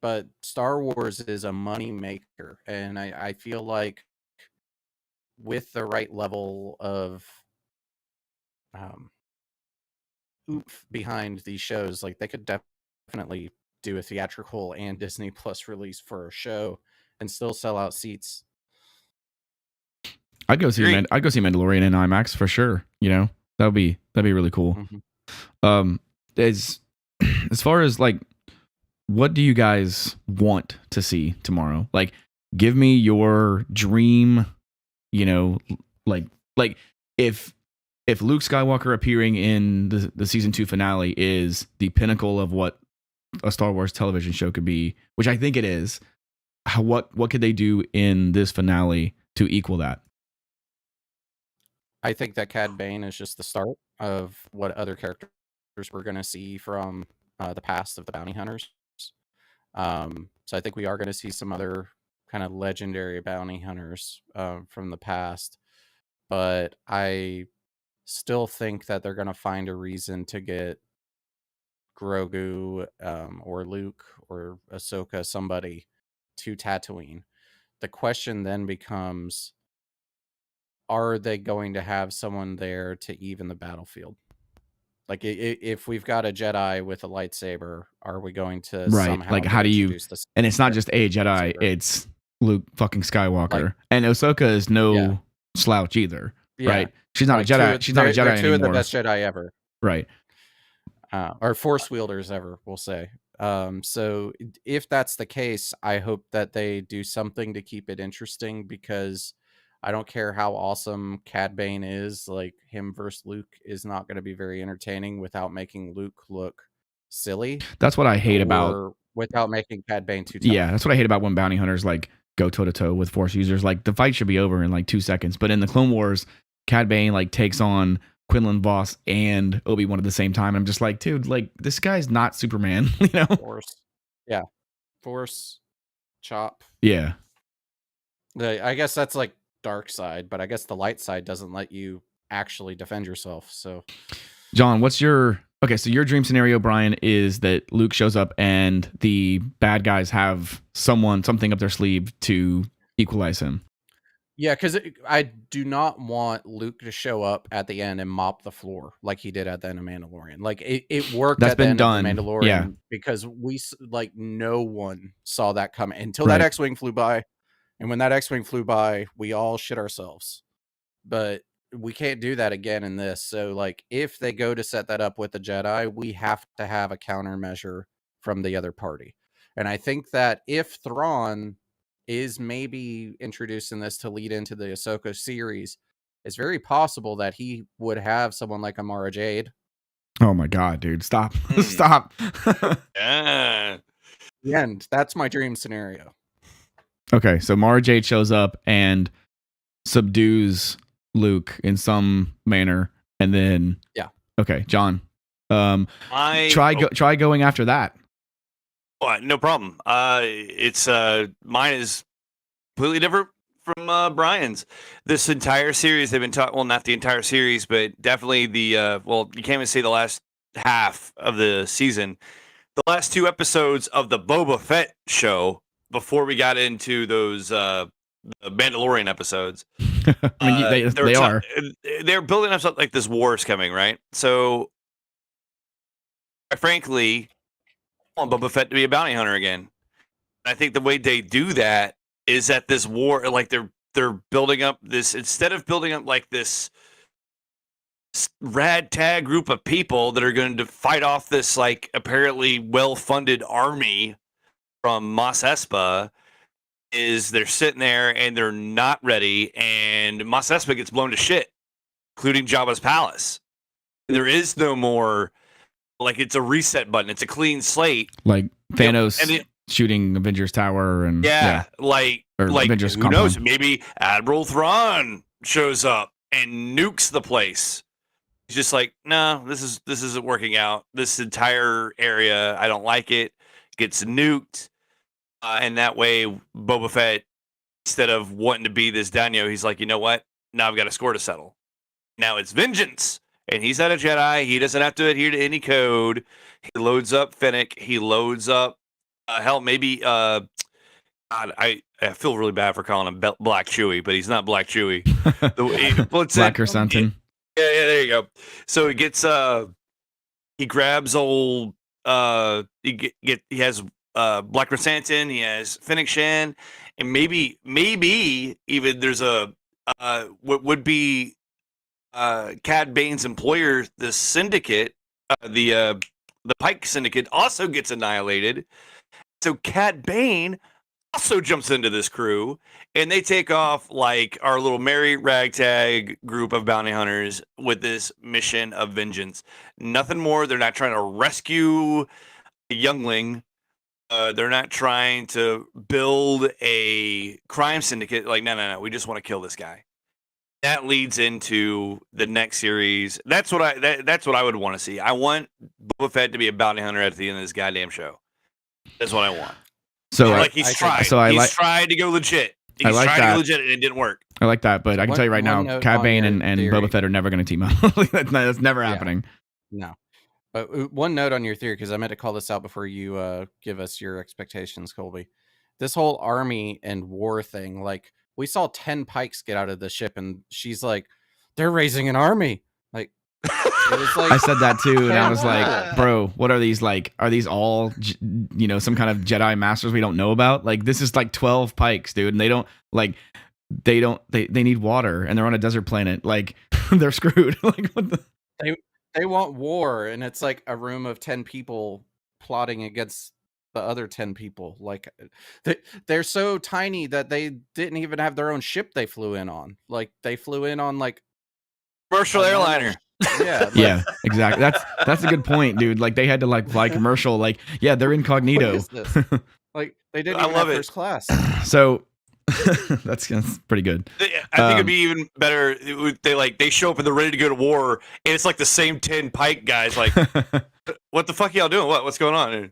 But Star Wars is a money maker, and I feel like with the right level of oomph behind these shows, like they could definitely do a theatrical and Disney Plus release for a show and still sell out seats. I'd go see Mandalorian in IMAX for sure. You know, that'd be really cool. Mm-hmm. As far as like, what do you guys want to see tomorrow? Like, give me your dream. You know, like if Luke Skywalker appearing in the season 2 finale is the pinnacle of what a Star Wars television show could be, which I think it is, what could they do in this finale to equal that? I think that Cad Bane is just the start of what other characters we're going to see from the past of the bounty hunters. So I think we are going to see some other kind of legendary bounty hunters from the past, but I still think that they're going to find a reason to get Grogu or Luke or Ahsoka, somebody, to Tatooine. The question then becomes, are they going to have someone there to even the battlefield? Like if we've got a Jedi with a lightsaber, are we going to somehow like how do you? this, and it's not just a Jedi; it's Luke fucking Skywalker, and Ahsoka is no slouch either, right? She's not a Jedi. She's not a Jedi anymore. They're two of the best Jedi ever, right? Or Force wielders ever, we'll say. So if that's the case, I hope that they do something to keep it interesting, because I don't care how awesome Cad Bane is, like him versus Luke is not going to be very entertaining without making Luke look silly. That's what I hate about, without making Cad Bane too tough. Yeah, that's what I hate about when bounty hunters like go toe to toe with Force users. Like the fight should be over in like 2 seconds, but in the Clone Wars, Cad Bane like takes on Quinlan Vos and Obi-Wan at the same time. I'm just like, dude, like this guy's not Superman, you know? Force chop. Yeah. I guess that's like dark side, but I guess the light side doesn't let you actually defend yourself. So, John, so your dream scenario, Brian, is that Luke shows up and the bad guys have something up their sleeve to equalize him. Yeah, because I do not want Luke to show up at the end and mop the floor like he did at the end of Mandalorian. Like it worked. That's at been the end done. Of the Mandalorian, yeah, because no one saw that coming until that X-wing flew by, and when that X-wing flew by, we all shit ourselves. But we can't do that again in this. So, like, if they go to set that up with the Jedi, we have to have a countermeasure from the other party. And I think that if Thrawn is maybe introducing this to lead into the Ahsoka series, it's very possible that he would have someone like Amara Jade. Oh my god, dude, stop. Stop. Yeah. The end. That's my dream scenario. Okay, so Mara Jade shows up and subdues Luke in some manner, and then okay, John, try going after that. No problem. It's mine is completely different from Brian's. This entire series they've been talking. Well, not the entire series, but definitely the you can't even say the last half of the season. The last 2 episodes of the Boba Fett show before we got into those the Mandalorian episodes. I mean, they're building up something like this war is coming, right? So, frankly, I want Boba Fett to be a bounty hunter again. I think the way they do that is that this war, like they're building up this, instead of building up like this ragtag group of people that are going to fight off this like apparently well-funded army from Mos Espa, is they're sitting there and they're not ready, and Mos Espa gets blown to shit, including Jabba's palace. There is no more, like, it's a reset button. It's a clean slate. Like Thanos shooting Avengers Tower and like Avengers who compound. knows? Maybe Admiral Thrawn shows up and nukes the place. He's just like, no, this isn't working out. This entire area, I don't like it. Gets nuked, and that way, Boba Fett, instead of wanting to be this daimyo, he's like, you know what? Now I've got a score to settle. Now it's vengeance, and he's not a Jedi. He doesn't have to adhere to any code. He loads up Fennec. He loads up, hell, maybe. God, I feel really bad for calling him Black Chewie, but he's not Black Chewie. Black or something. Yeah, there you go. So he gets he grabs old he has Black Chrysanthemum, he has Fennec Shan, and maybe even there's a what would be Cad Bane's employer, the Syndicate, the Pike Syndicate also gets annihilated. So Cad Bane also jumps into this crew, and they take off like our little merry ragtag group of bounty hunters with this mission of vengeance. Nothing more. They're not trying to rescue a youngling. They're not trying to build a crime syndicate. Like, no. We just want to kill this guy. That leads into the next series. That's what I would want to see. I want Boba Fett to be a bounty hunter at the end of this goddamn show. That's what I want. So like he's tried. He's tried to go legit. He's tried to go legit and it didn't work. I like that, but I can tell you right now, Cad Bane and Boba Fett are never going to team up. that's never happening. No. But one note on your theory, because I meant to call this out before you give us your expectations, Colby. This whole army and war thing, like, we saw 10 pikes get out of the ship, and she's like, they're raising an army. Like, it was like, I said that too, and I was like, bro, what are these? Like, are these all, some kind of Jedi masters we don't know about? Like, this is like 12 pikes, dude, and they need water, and they're on a desert planet. Like, they're screwed. Like, what the? They want war, and it's like a room of 10 people plotting against the other 10 people. Like, they're so tiny that they didn't even have their own ship they flew in on. Like, they flew in on like commercial airliner. Yeah, yeah, exactly. That's a good point, dude. Like, they had to fly commercial. Like, yeah, they're incognito. What is this? Like, they didn't even have first class. So that's pretty good. I think it'd be even better. They show up and they're ready to go to war, and it's like the same 10 pike guys. Like, what the fuck y'all doing? What's going on?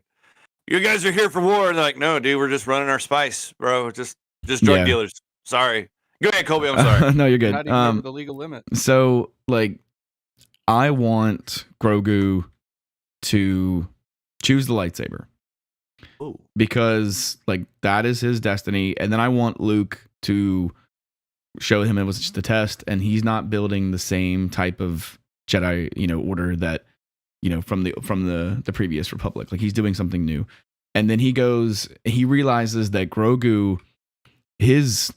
You guys are here for war. And they're like, no, dude, we're just running our spice, bro. Just drug dealers. Sorry. Go ahead, Colby. I'm sorry. No, you're good. Not even over the legal limit. So, like, I want Grogu to choose the lightsaber. Ooh. Because, like, that is his destiny. And then I want Luke to show him it was just a test, and he's not building the same type of Jedi, order that, from the previous Republic. Like, he's doing something new. And then he realizes that Grogu, his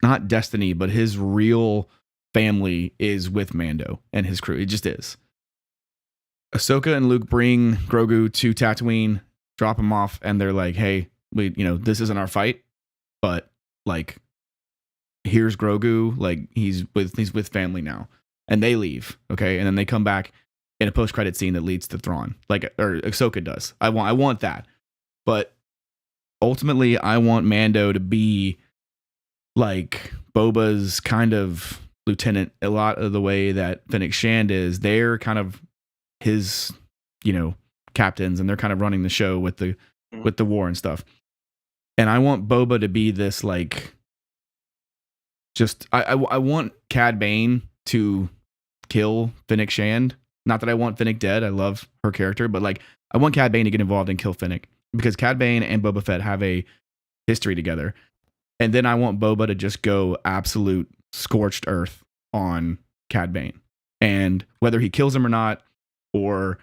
not destiny, but his real family is with Mando and his crew. It just is. Ahsoka and Luke bring Grogu to Tatooine, drop him off, and they're like, hey, this isn't our fight, but, like, here's Grogu. Like, he's with family now. And they leave, okay? And then they come back in a post-credit scene that leads to Thrawn, or Ahsoka does. I want that. But ultimately, I want Mando to be like Boba's kind of lieutenant a lot of the way that Fennec Shand is. They're kind of his, captains, and they're kind of running the show with the war and stuff. And I want Boba to be this, like, just I want Cad Bane to kill Fennec Shand. Not that I want Fennec dead. I love her character, but, like, I want Cad Bane to get involved and kill Fennec, because Cad Bane and Boba Fett have a history together. And then I want Boba to just go absolute scorched earth on Cad Bane. And whether he kills him or not, or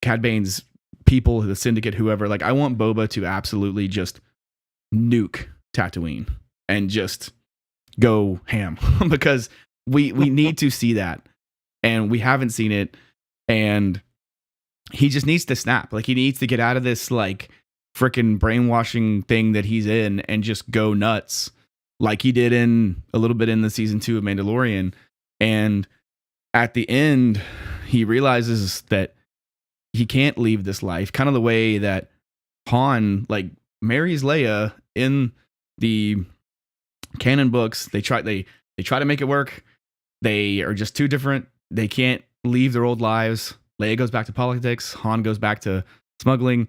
Cad Bane's people, the Syndicate, whoever, like, I want Boba to absolutely just nuke Tatooine and just go ham because we need to see that, and we haven't seen it. And he just needs to snap. Like, he needs to get out of this, like, freaking brainwashing thing that he's in and just go nuts, like he did in a little bit in the season 2 of Mandalorian. And at the end, he realizes that he can't leave this life, kind of the way that Han, like, marries Leia in the canon books. They try to make it work. They are just too different. They can't leave their old lives. Leia goes back to politics. Han goes back to smuggling.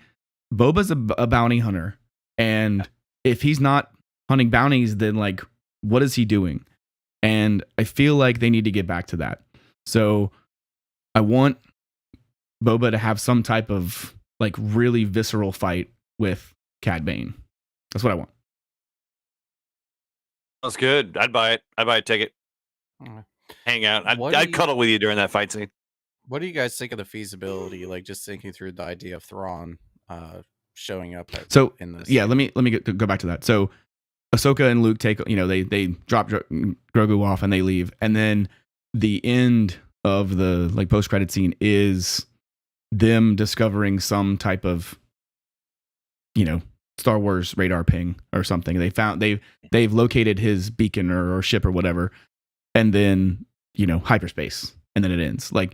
Boba's a bounty hunter, and if he's not hunting bounties, then like, what is he doing? And I feel like they need to get back to that. So I want Boba to have some type of like really visceral fight with Cad Bane. That's what I want. That's good. I'd buy it. I'd buy a ticket. Hang out. I'd cuddle with you during that fight scene. What do you guys think of the feasibility? Like just thinking through the idea of Thrawn showing up. In this. Yeah, let me go back to that. So Ahsoka and Luke take, they drop Grogu off and they leave, and then the end of the like post credit scene is them discovering some type of, Star Wars radar ping or something. They've located his beacon or ship or whatever, and then hyperspace, and then it ends. Like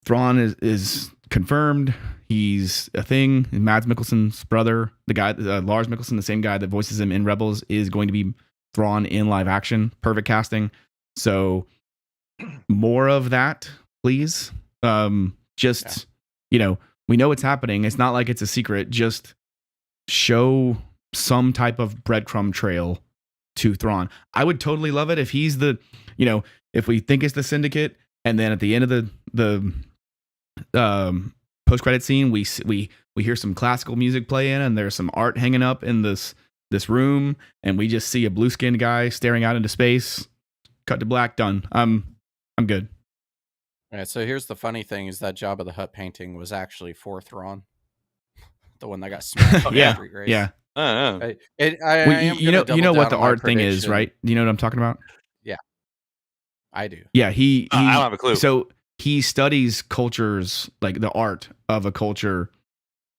Thrawn is confirmed. He's a thing. Mads Mikkelsen's brother, the guy, Lars Mikkelsen, the same guy that voices him in Rebels, is going to be Thrawn in live action. Perfect casting. So more of that, please. We know it's happening. It's not like it's a secret. Just show some type of breadcrumb trail to Thrawn. I would totally love it if he's the, if we think it's the Syndicate, and then at the end of the post-credit scene, we hear some classical music playing, and there's some art hanging up in this room, and we just see a blue-skinned guy staring out into space. Cut to black. Done. I'm good. All right, so here's the funny thing: is that Jabba the Hutt painting was actually for Thrawn, the one that got smashed. Yeah. I you know what the art thing is, right? You know what I'm talking about? Yeah, I do. Yeah, he I don't have a clue. So he studies cultures, like the art of a culture,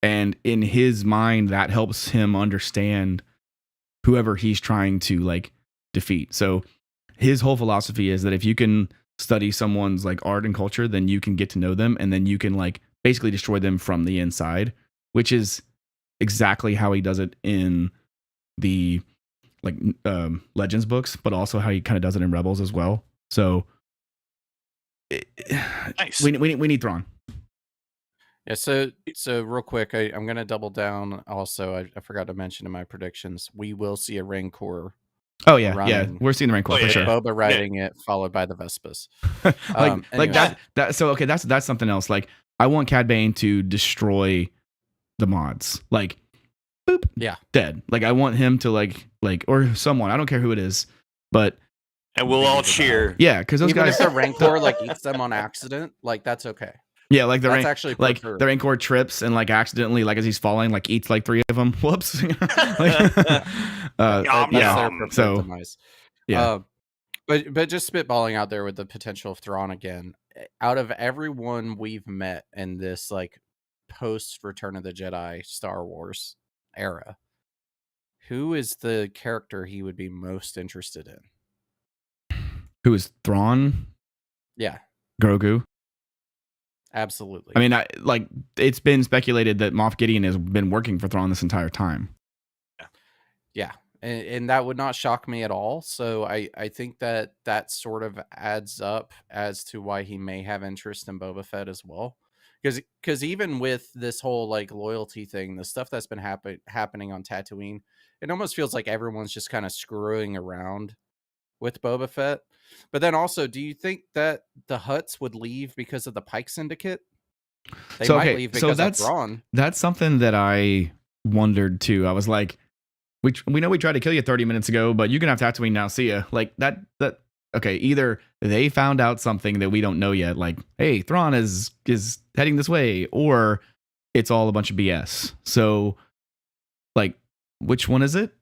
and in his mind, that helps him understand whoever he's trying to like defeat. So his whole philosophy is that if you can study someone's like art and culture, then you can get to know them, and then you can like basically destroy them from the inside, which is exactly how he does it in the like Legends books, but also how he kind of does it in Rebels as well. So nice. We need Thrawn. Yeah. So real quick, I'm gonna double down. Also, I forgot to mention in my predictions, we will see a Rancor. Oh yeah, we're seeing the Rancor for sure. Boba riding it, followed by the Vespas. Like that. So okay, that's something else. Like I want Cad Bane to destroy the mods. Like, boop, dead. Like I want him to like or someone. I don't care who it is, but and we'll all cheer. Yeah, because those guys. Even if the Rancor like eats them on accident, like that's okay. Yeah, like that's actually like the Rancor trips and like accidentally, like as he's falling, like eats like 3 of them. Whoops. So yeah. But just spitballing out there with the potential of Thrawn again. Out of everyone we've met in this like post Return of the Jedi Star Wars era, who is the character he would be most interested in? Who is Thrawn? Yeah, Grogu. Absolutely. I mean, it's been speculated that Moff Gideon has been working for Thrawn this entire time. Yeah. And that would not shock me at all. So I think that sort of adds up as to why he may have interest in Boba Fett as well. Because even with this whole like loyalty thing, the stuff that's been happening on Tatooine, it almost feels like everyone's just kind of screwing around with Boba Fett. But then also, do you think that the Hutts would leave because of the Pike Syndicate? They might leave because of Thrawn. That's something that I wondered too. I was like, we know we tried to kill you 30 minutes ago, but you can have Tatooine now. See ya. Like that. Okay, either they found out something that we don't know yet, like, hey, Thrawn is heading this way, or it's all a bunch of BS. So, like, which one is it?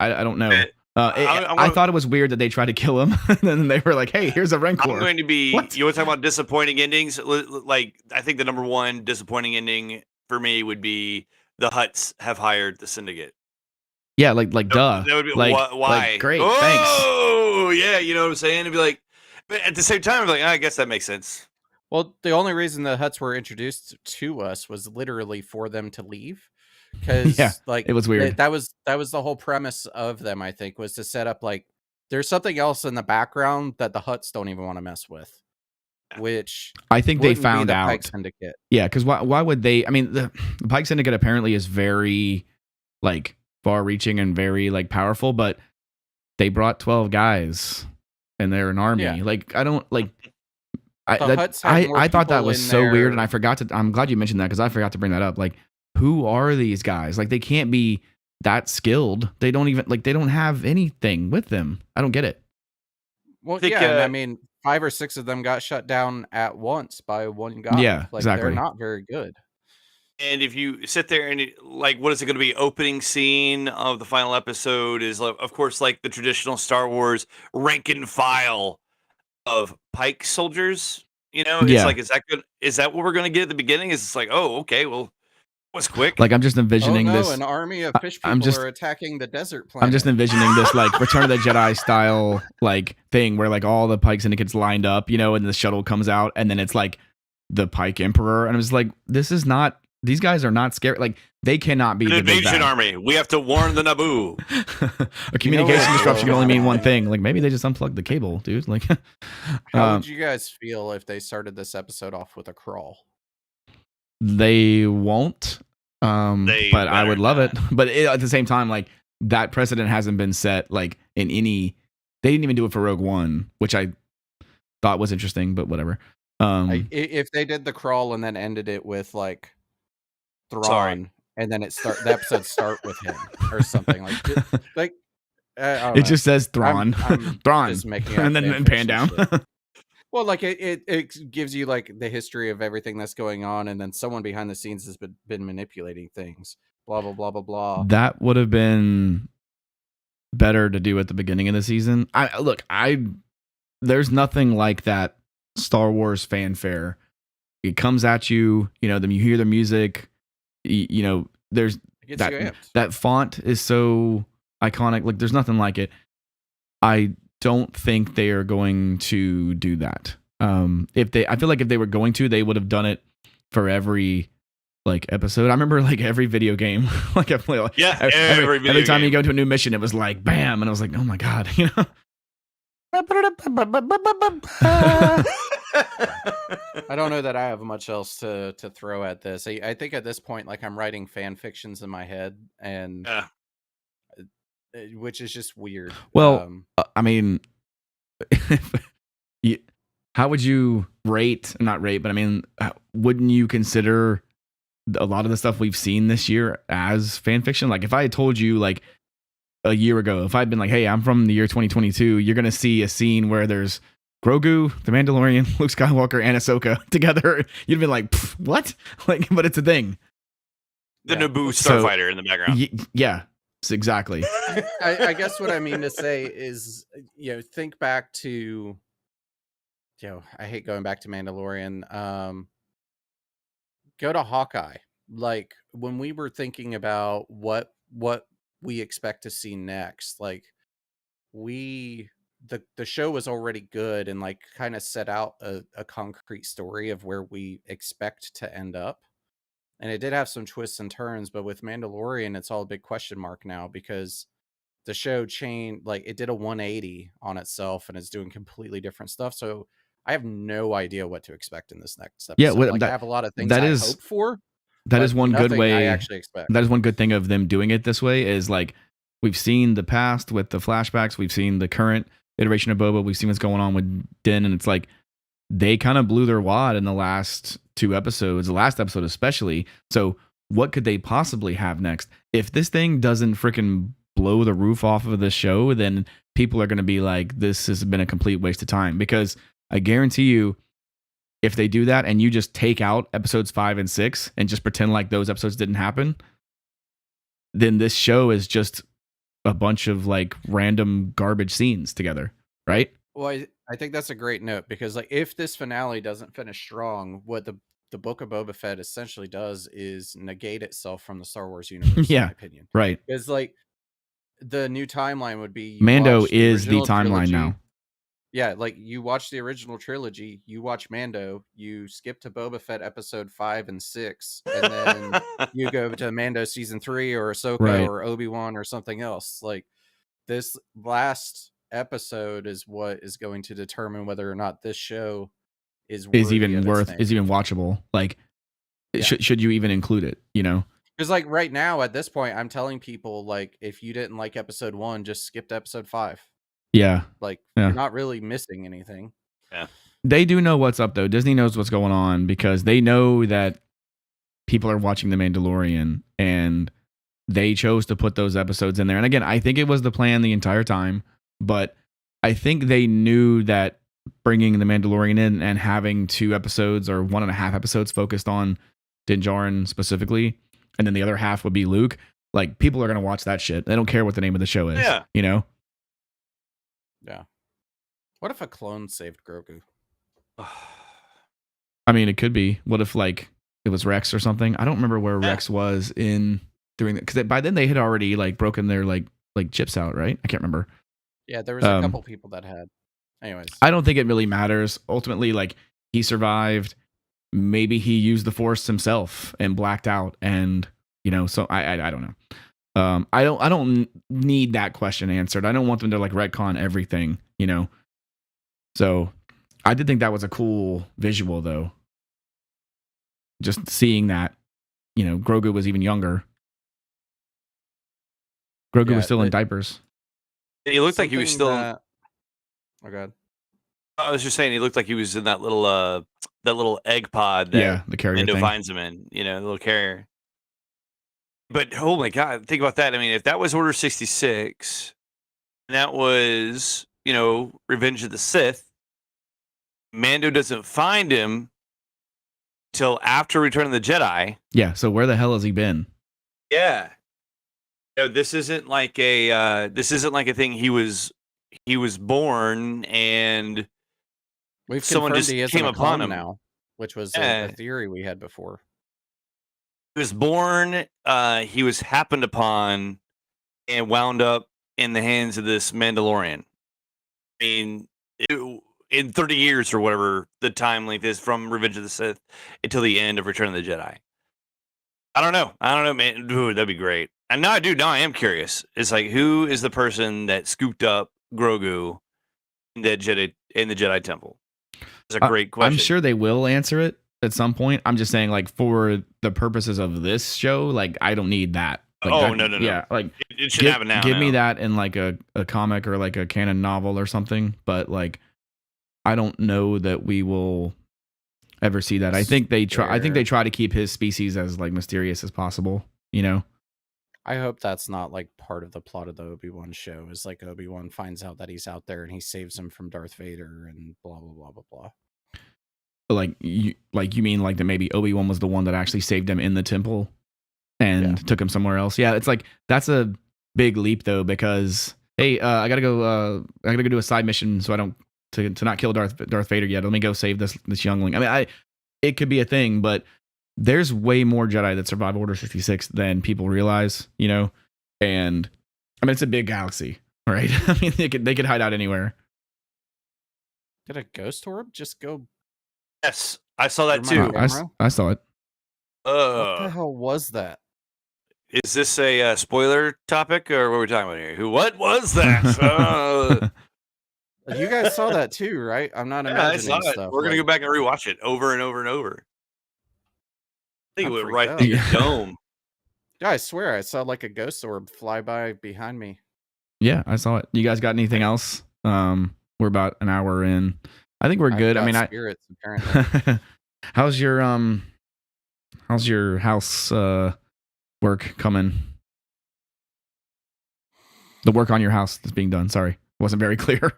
I don't know. I thought it was weird that they tried to kill him, and then they were like, "Hey, here's a Rancor." I'm going to be. What? You want to talk about disappointing endings? Like, I think the number one disappointing ending for me would be the Hutts have hired the Syndicate. Yeah, like duh. That would be like, why? Like, great, thanks. Oh, yeah, you know what I'm saying? It'd be like, but at the same time, I'm like, I guess that makes sense. Well, the only reason the Hutts were introduced to us was literally for them to leave. Because it was weird. That was the whole premise of them, I think, was to set up like there's something else in the background that the Hutts don't even want to mess with. which I think they wouldn't be found the Pike out. Syndicate. Yeah, because why would they? I mean, the Pike Syndicate apparently is very like far-reaching and very like powerful, but they brought 12 guys and they're an army. Yeah. Like I don't like. The Hutts had more I thought that people was in so weird, there. and I forgot to. I'm glad you mentioned that because I forgot to bring that up. Like, who are these guys? Like, they can't be that skilled. They don't even like. They don't have anything with them. I don't get it. Well, think, yeah, and I mean, 5 or 6 of them got shut down at once by one guy. Yeah, Like, exactly. they're not very good. And if you sit there and like, what is it going to be? Opening scene of the final episode is, of course, like the traditional Star Wars rank and file of Pike soldiers. You know, it's Yeah. like, is that good? Is that what we're going to get at the beginning? Is it's like, oh, okay, well, was quick. Like, I'm just envisioning Oh no, this. an army of fish I'm people just- are attacking the desert planet. I'm just envisioning this like Return of the Jedi style like thing where like all the Pike Syndicates lined up, you know, and the shuttle comes out, and then it's like the Pike Emperor, and I was like, this is not. These guys are not scary. Like, they cannot be An the big invasion bad. army. We have to warn the Naboo. A communication what? disruption can only mean one thing. Like, maybe they just unplugged the cable, dude. Like, How would you guys feel if they started this episode off with a crawl? they won't. They But I better would love it. not. But at the same time, like, that precedent hasn't been set like in any. They didn't even do it for Rogue One, which I thought was interesting, but whatever. If they did the crawl and then ended it with like Thrawn, Sorry. and then the episode start with him or something like I don't It know. just says Thrawn, I'm Thrawn, just making up and then fan pan down. fiction shit. Well, like it gives you like the history of everything that's going on, and then someone behind the scenes has been manipulating things. Blah blah blah blah blah. That would have been better to do at the beginning of the season. There's nothing like that Star Wars fanfare. It comes at you, you know, you hear the music, you know, there's It gets you amped. that font is so iconic. Like, there's nothing like it. I don't think they are going to do that. I feel like if they were going to, they would have done it for every like episode. I remember like every video game, like I play, like, Yeah, every time you game. go to a new mission, it was like bam, and I was like, oh my god, you know. I don't know that I have much else to throw at this. I think at this point, like, I'm writing fan fictions in my head, and which is just weird. Well, I mean, how would you rate? Not rate, but I mean, wouldn't you consider a lot of the stuff we've seen this year as fan fiction? Like, if I had told you like a year ago, if I'd been like, hey, I'm from the year 2022, you're going to see a scene where there's Grogu, the Mandalorian, Luke Skywalker, and Ahsoka together, you'd be like, what? Like, but it's a thing. The Yeah. Naboo So, starfighter in the background. Yeah, exactly. I guess what I mean to say is, you know, think back to, you know, I hate going back to Mandalorian. Go to Hawkeye. Like, when we were thinking about what we expect to see next, like, the show was already good and like kind of set out a concrete story of where we expect to end up. And it did have some twists and turns, but with Mandalorian, it's all a big question mark now because the show changed, like, it did a 180 on itself and is doing completely different stuff. So I have no idea what to expect in this next episode. Yeah, well, like, that- I have a lot of things that I is- hope for. That is but one good nothing way. I actually expect. That is one good thing of them doing it this way is like we've seen the past with the flashbacks, we've seen the current iteration of Boba, we've seen what's going on with Din, and it's like they kind of blew their wad in the last 2 episodes, the last episode especially. So what could they possibly have next? If this thing doesn't freaking blow the roof off of the show, then people are going to be like, this has been a complete waste of time. Because I guarantee you, if they do that and you just take out episodes 5 and 6 and just pretend like those episodes didn't happen, then this show is just a bunch of like random garbage scenes together, right? Well, I think that's a great note because, like, if this finale doesn't finish strong, what the Book of Boba Fett essentially does is negate itself from the Star Wars universe. Yeah. In my opinion, Right. because like the new timeline would be you Mando watch is the original timeline trilogy. now. Yeah, like you watch the original trilogy, you watch Mando, you skip to Boba Fett episode 5 and 6, and then you go to Mando season 3 or Ahsoka Right. or Obi-Wan or something else. Like, this last episode is what is going to determine whether or not this show is is worthy even of its name. is even watchable. Like, Yeah. should you even include it? You know, Because like right now at this point, I'm telling people like if you didn't like episode 1, just skip to episode 5. yeah, Like yeah. you're not really missing anything. Yeah. They do know what's up though. Disney knows what's going on because they know that people are watching The Mandalorian and they chose to put those episodes in there. And again, I think it was the plan the entire time, but I think they knew that bringing The Mandalorian in and having 2 episodes or 1.5 episodes focused on Din Djarin specifically, and then the other half would be Luke, like people are going to watch that shit. They don't care what the name of the show is, Yeah. you know? Yeah. What if a clone saved Grogu? I mean, it could be. What if like it was Rex or something? I don't remember where Rex was in during that, because by then they had already like broken their like chips out, right? I can't remember. Yeah, there was a couple people that had. Anyways, I don't think it really matters. Ultimately, like he survived. Maybe he used the Force himself and blacked out, and you know. So I don't know. I don't need that question answered. I don't want them to like retcon everything, you know. So I did think that was a cool visual, though. Just seeing that, you know, Grogu was even younger. Grogu was still in diapers. He looked like he was still. Oh god. I was just saying he looked like he was in that little egg pod that the carrier Mando thing. finds him in, you know, the little carrier. But oh my god, think about that. I mean, if that was Order 66, and that was, you know, Revenge of the Sith, Mando doesn't find him till after Return of the Jedi. Yeah, so where the hell has he been? Yeah. No, this isn't like a thing he was born and We've someone confirmed just he isn't came a upon clone him now, which was Yeah. a theory we had before. He was born, he was happened upon and wound up in the hands of this Mandalorian. I mean, in 30 years or whatever the time length is from Revenge of the Sith until the end of Return of the Jedi. I don't know, man. Dude, that'd be great. And now, dude, now I am curious. It's like, who is the person that scooped up Grogu in the Jedi Temple? It's a great question. I'm sure they will answer it at some point. I'm just saying, like, for the purposes of this show, like, I don't need that. Like, no. Yeah, like it should happen now. Give me that in like a comic or like a canon novel or something. But like, I don't know that we will ever see that. I think they try. I think they try to keep his species as like mysterious as possible. You know. I hope that's not like part of the plot of the Obi-Wan show. Is like Obi-Wan finds out that he's out there and he saves him from Darth Vader and blah blah blah blah blah. Like you mean like that maybe Obi-Wan was the one that actually saved him in the temple and took him somewhere else. Yeah, it's like that's a big leap though, because hey, I gotta go do a side mission so I don't to not kill Darth Vader yet. Let me go save this youngling. I mean, it could be a thing, but there's way more Jedi that survive Order 66 than people realize, you know. And I mean, it's a big galaxy, right? I mean, they could hide out anywhere. Did a ghost orb just go? Yes, I saw that too. I saw it. What the hell was that? Is this a spoiler topic or what are we talking about here? What was that? You guys saw that too, right? I'm not imagining I saw stuff. it. We're gonna go back and rewatch it over and over and over. I think it went right through your dome. Yeah, I swear I saw like a ghost orb fly by behind me. Yeah, I saw it. You guys got anything else? We're about an hour in. I think we're good. I mean, spirits apparently. How's your house work coming? The work on your house that's being done. Sorry, wasn't very clear.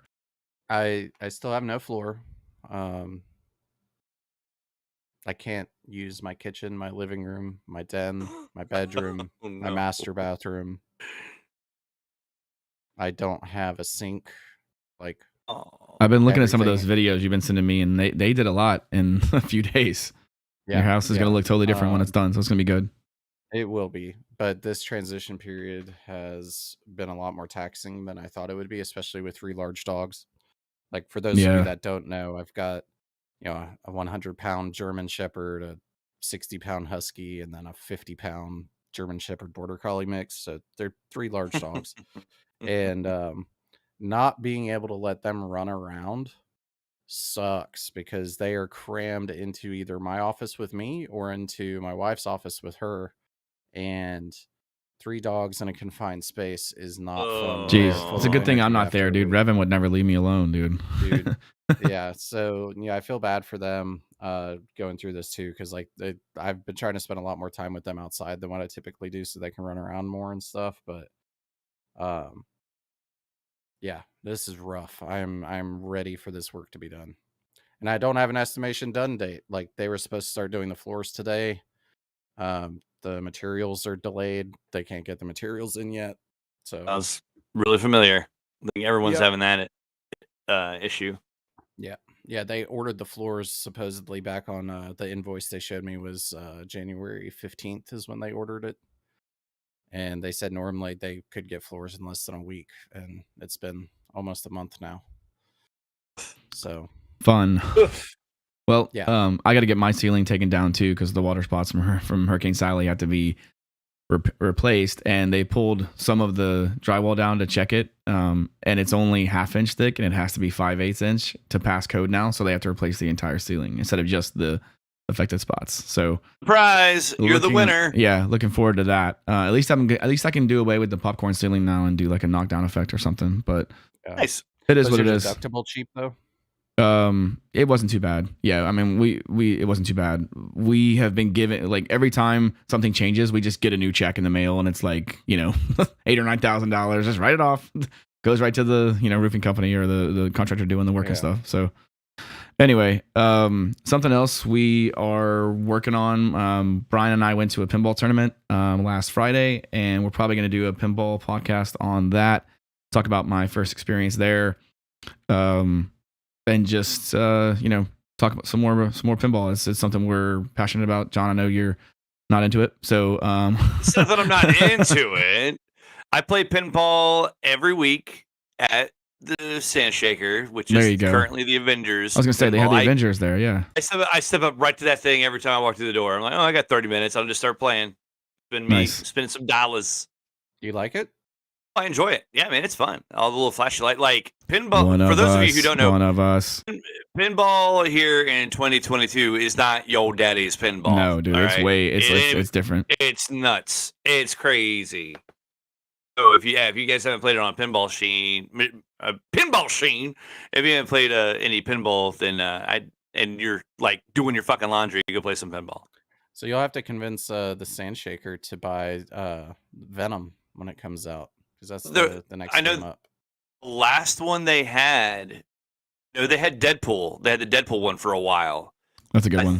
I still have no floor. I can't use my kitchen, my living room, my den, my bedroom, my master bathroom. I don't have a sink. Like, I've been looking at some of those videos you've been sending me, and they did a lot in a few days. Yeah, your house is going to look totally different when it's done, so it's going to be good. It will be, but this transition period has been a lot more taxing than I thought it would be, especially with 3 large dogs. Like, for those of you that don't know, I've got, you know, a 100-pound German Shepherd, a 60-pound Husky, and then a 50-pound German Shepherd Border Collie mix. So they're 3 large dogs. And not being able to let them run around sucks because they are crammed into either my office with me or into my wife's office with her, and 3 dogs in a confined space is not fun. Jeez, it's a good thing I'm not there, dude. Revan would never leave me alone, dude. Yeah, so yeah, I feel bad for them going through this too, because like I've been trying to spend a lot more time with them outside than what I typically do, so they can run around more and stuff. But yeah, this is rough. I'm ready for this work to be done, and I don't have an estimation done date. Like they were supposed to start doing the floors today. The materials are delayed. They can't get the materials in yet. So I was really familiar. I think everyone's having that issue. Yeah, they ordered the floors supposedly back on the invoice they showed me was January 15th is when they ordered it. And they said normally they could get floors in less than a week, and it's been almost a month now. So fun. Well, yeah. I got to get my ceiling taken down too because the water spots from Hurricane Sally had to be replaced, and they pulled some of the drywall down to check it, and it's only 1/2 inch thick, and it has to be 5/8 inch to pass code now, so they have to replace the entire ceiling instead of just the affected spots. So surprise, you're the winner. Yeah, looking forward to that. At least I can do away with the popcorn ceiling now and do like a knockdown effect or something. But nice. It is what it is. Deductible cheap though. It wasn't too bad. Yeah, I mean, it wasn't too bad. We have been given, like, every time something changes, we just get a new check in the mail, and it's like, $8,000 or $9,000. Just write it off. Goes right to the roofing company or the contractor doing the work and stuff. So anyway, something else we are working on. Brian and I went to a pinball tournament last Friday, and we're probably going to do a pinball podcast on that. Talk about my first experience there. And just talk about some more pinball. It's something we're passionate about. John, I know you're not into it, so it's not that I'm not into it. I play pinball every week at the Sand Shaker, which is currently the Avengers. I was gonna say they have the Avengers there. Yeah, I step up right to that thing every time I walk through the door. I'm like, oh, I got 30 minutes. I'll just start playing. Spending some dollars. You like it? I enjoy it. Yeah, man, it's fun. All the little flashlight, like pinball. For those of you who don't know, one of us. Pinball here in 2022 is not your old daddy's pinball. No, dude, it's different. It's nuts. It's crazy. So if you guys haven't played it on a pinball sheen, if you haven't played any pinball, then and you're like doing your fucking laundry, you go play some pinball. So you'll have to convince the Sand Shaker to buy Venom when it comes out. Because that's the next game up. Last one they had, they had Deadpool. They had the Deadpool one for a while. That's a good one. I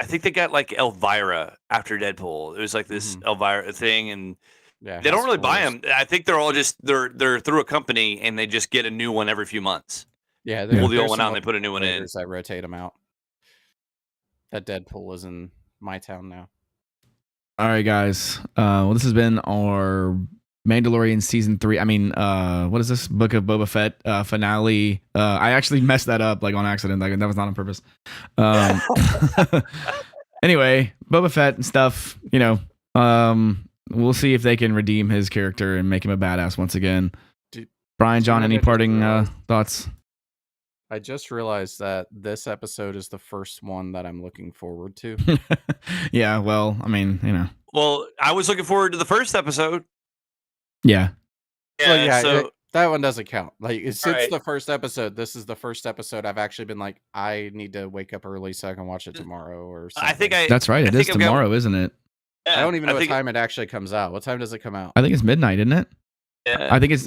think they got like Elvira after Deadpool. It was like this Elvira thing, and they don't really buy them. I think they're all just they're through a company, and they just get a new one every few months. Yeah, they pull the old one out and they put a new one in. I rotate them out. That Deadpool is in my town now. All right, guys. Well, this has been our Mandalorian season 3. I mean, what is this? Book of Boba Fett finale. I actually messed that up like on accident. Like that was not on purpose. Anyway, Boba Fett and stuff. We'll see if they can redeem his character and make him a badass once again. Brian, John, any parting thoughts? I just realized that this episode is the first one that I'm looking forward to. Yeah, well, I mean, Well, I was looking forward to the first episode. Yeah. So that one doesn't count. Like since the first episode, this is the first episode I've actually been like, I need to wake up early so I can watch it tomorrow or something. That's right. It is tomorrow, isn't it? Yeah, I don't even know what time it actually comes out. What time does it come out? I think it's midnight, isn't it? Yeah. I think it's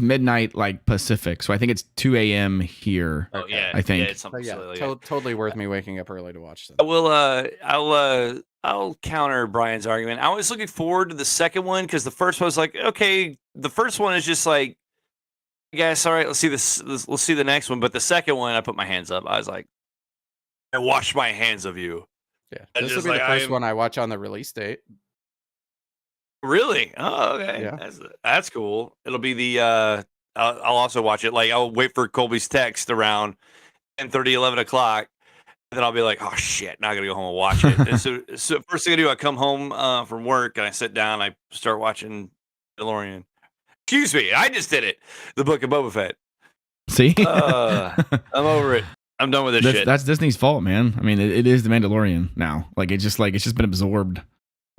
midnight like Pacific. So I think it's 2 a.m. here. Oh yeah. I think. Yeah, totally worth me waking up early to watch them. I will I'll counter Brian's argument. I was looking forward to the second one because the first one was like, okay, the first one is just like, I guess, all right, let's see this. Let's see the next one. But the second one, I put my hands up. I was like, I wash my hands of you. Yeah, this will be the first one I watch on the release date. Really? Oh, okay. Yeah. That's cool. It'll be the. I'll also watch it. Like I'll wait for Colby's text around 10:30, 11 o'clock. Then I'll be like, oh shit, now I gotta go home and watch it. And so first thing I do, I come home from work and I sit down, I start watching Mandalorian. Excuse me, I just did it. The Book of Boba Fett. See, I'm over it. I'm done with this shit. That's Disney's fault, man. I mean, it is the Mandalorian now. Like it's just been absorbed.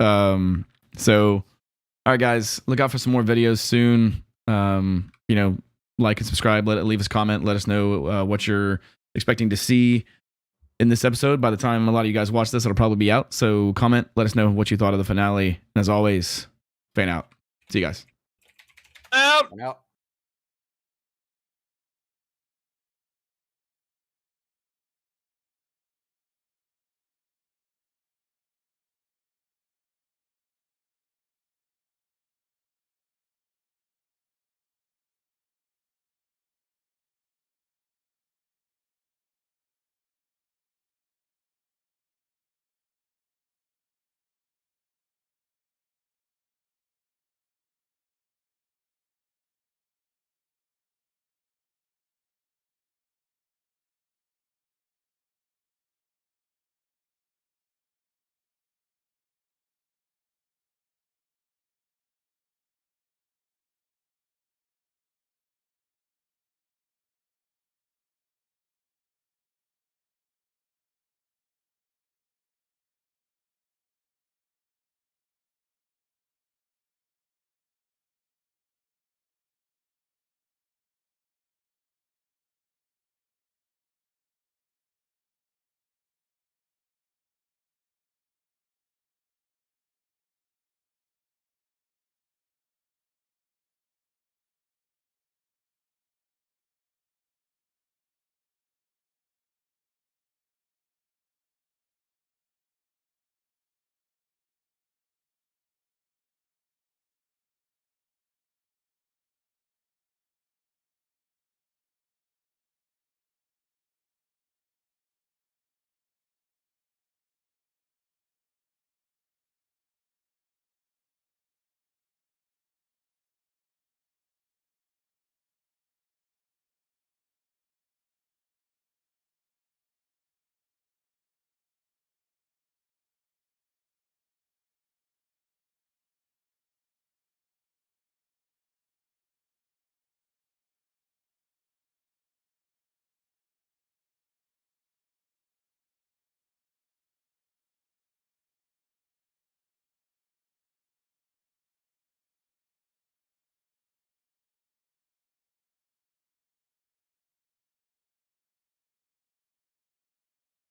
So, all right, guys, look out for some more videos soon. You know, like and subscribe. Leave us a comment. Let us know what you're expecting to see in this episode. By the time a lot of you guys watch this, it'll probably be out. So comment. Let us know what you thought of the finale. And as always, fan out. See you guys. Out. Out.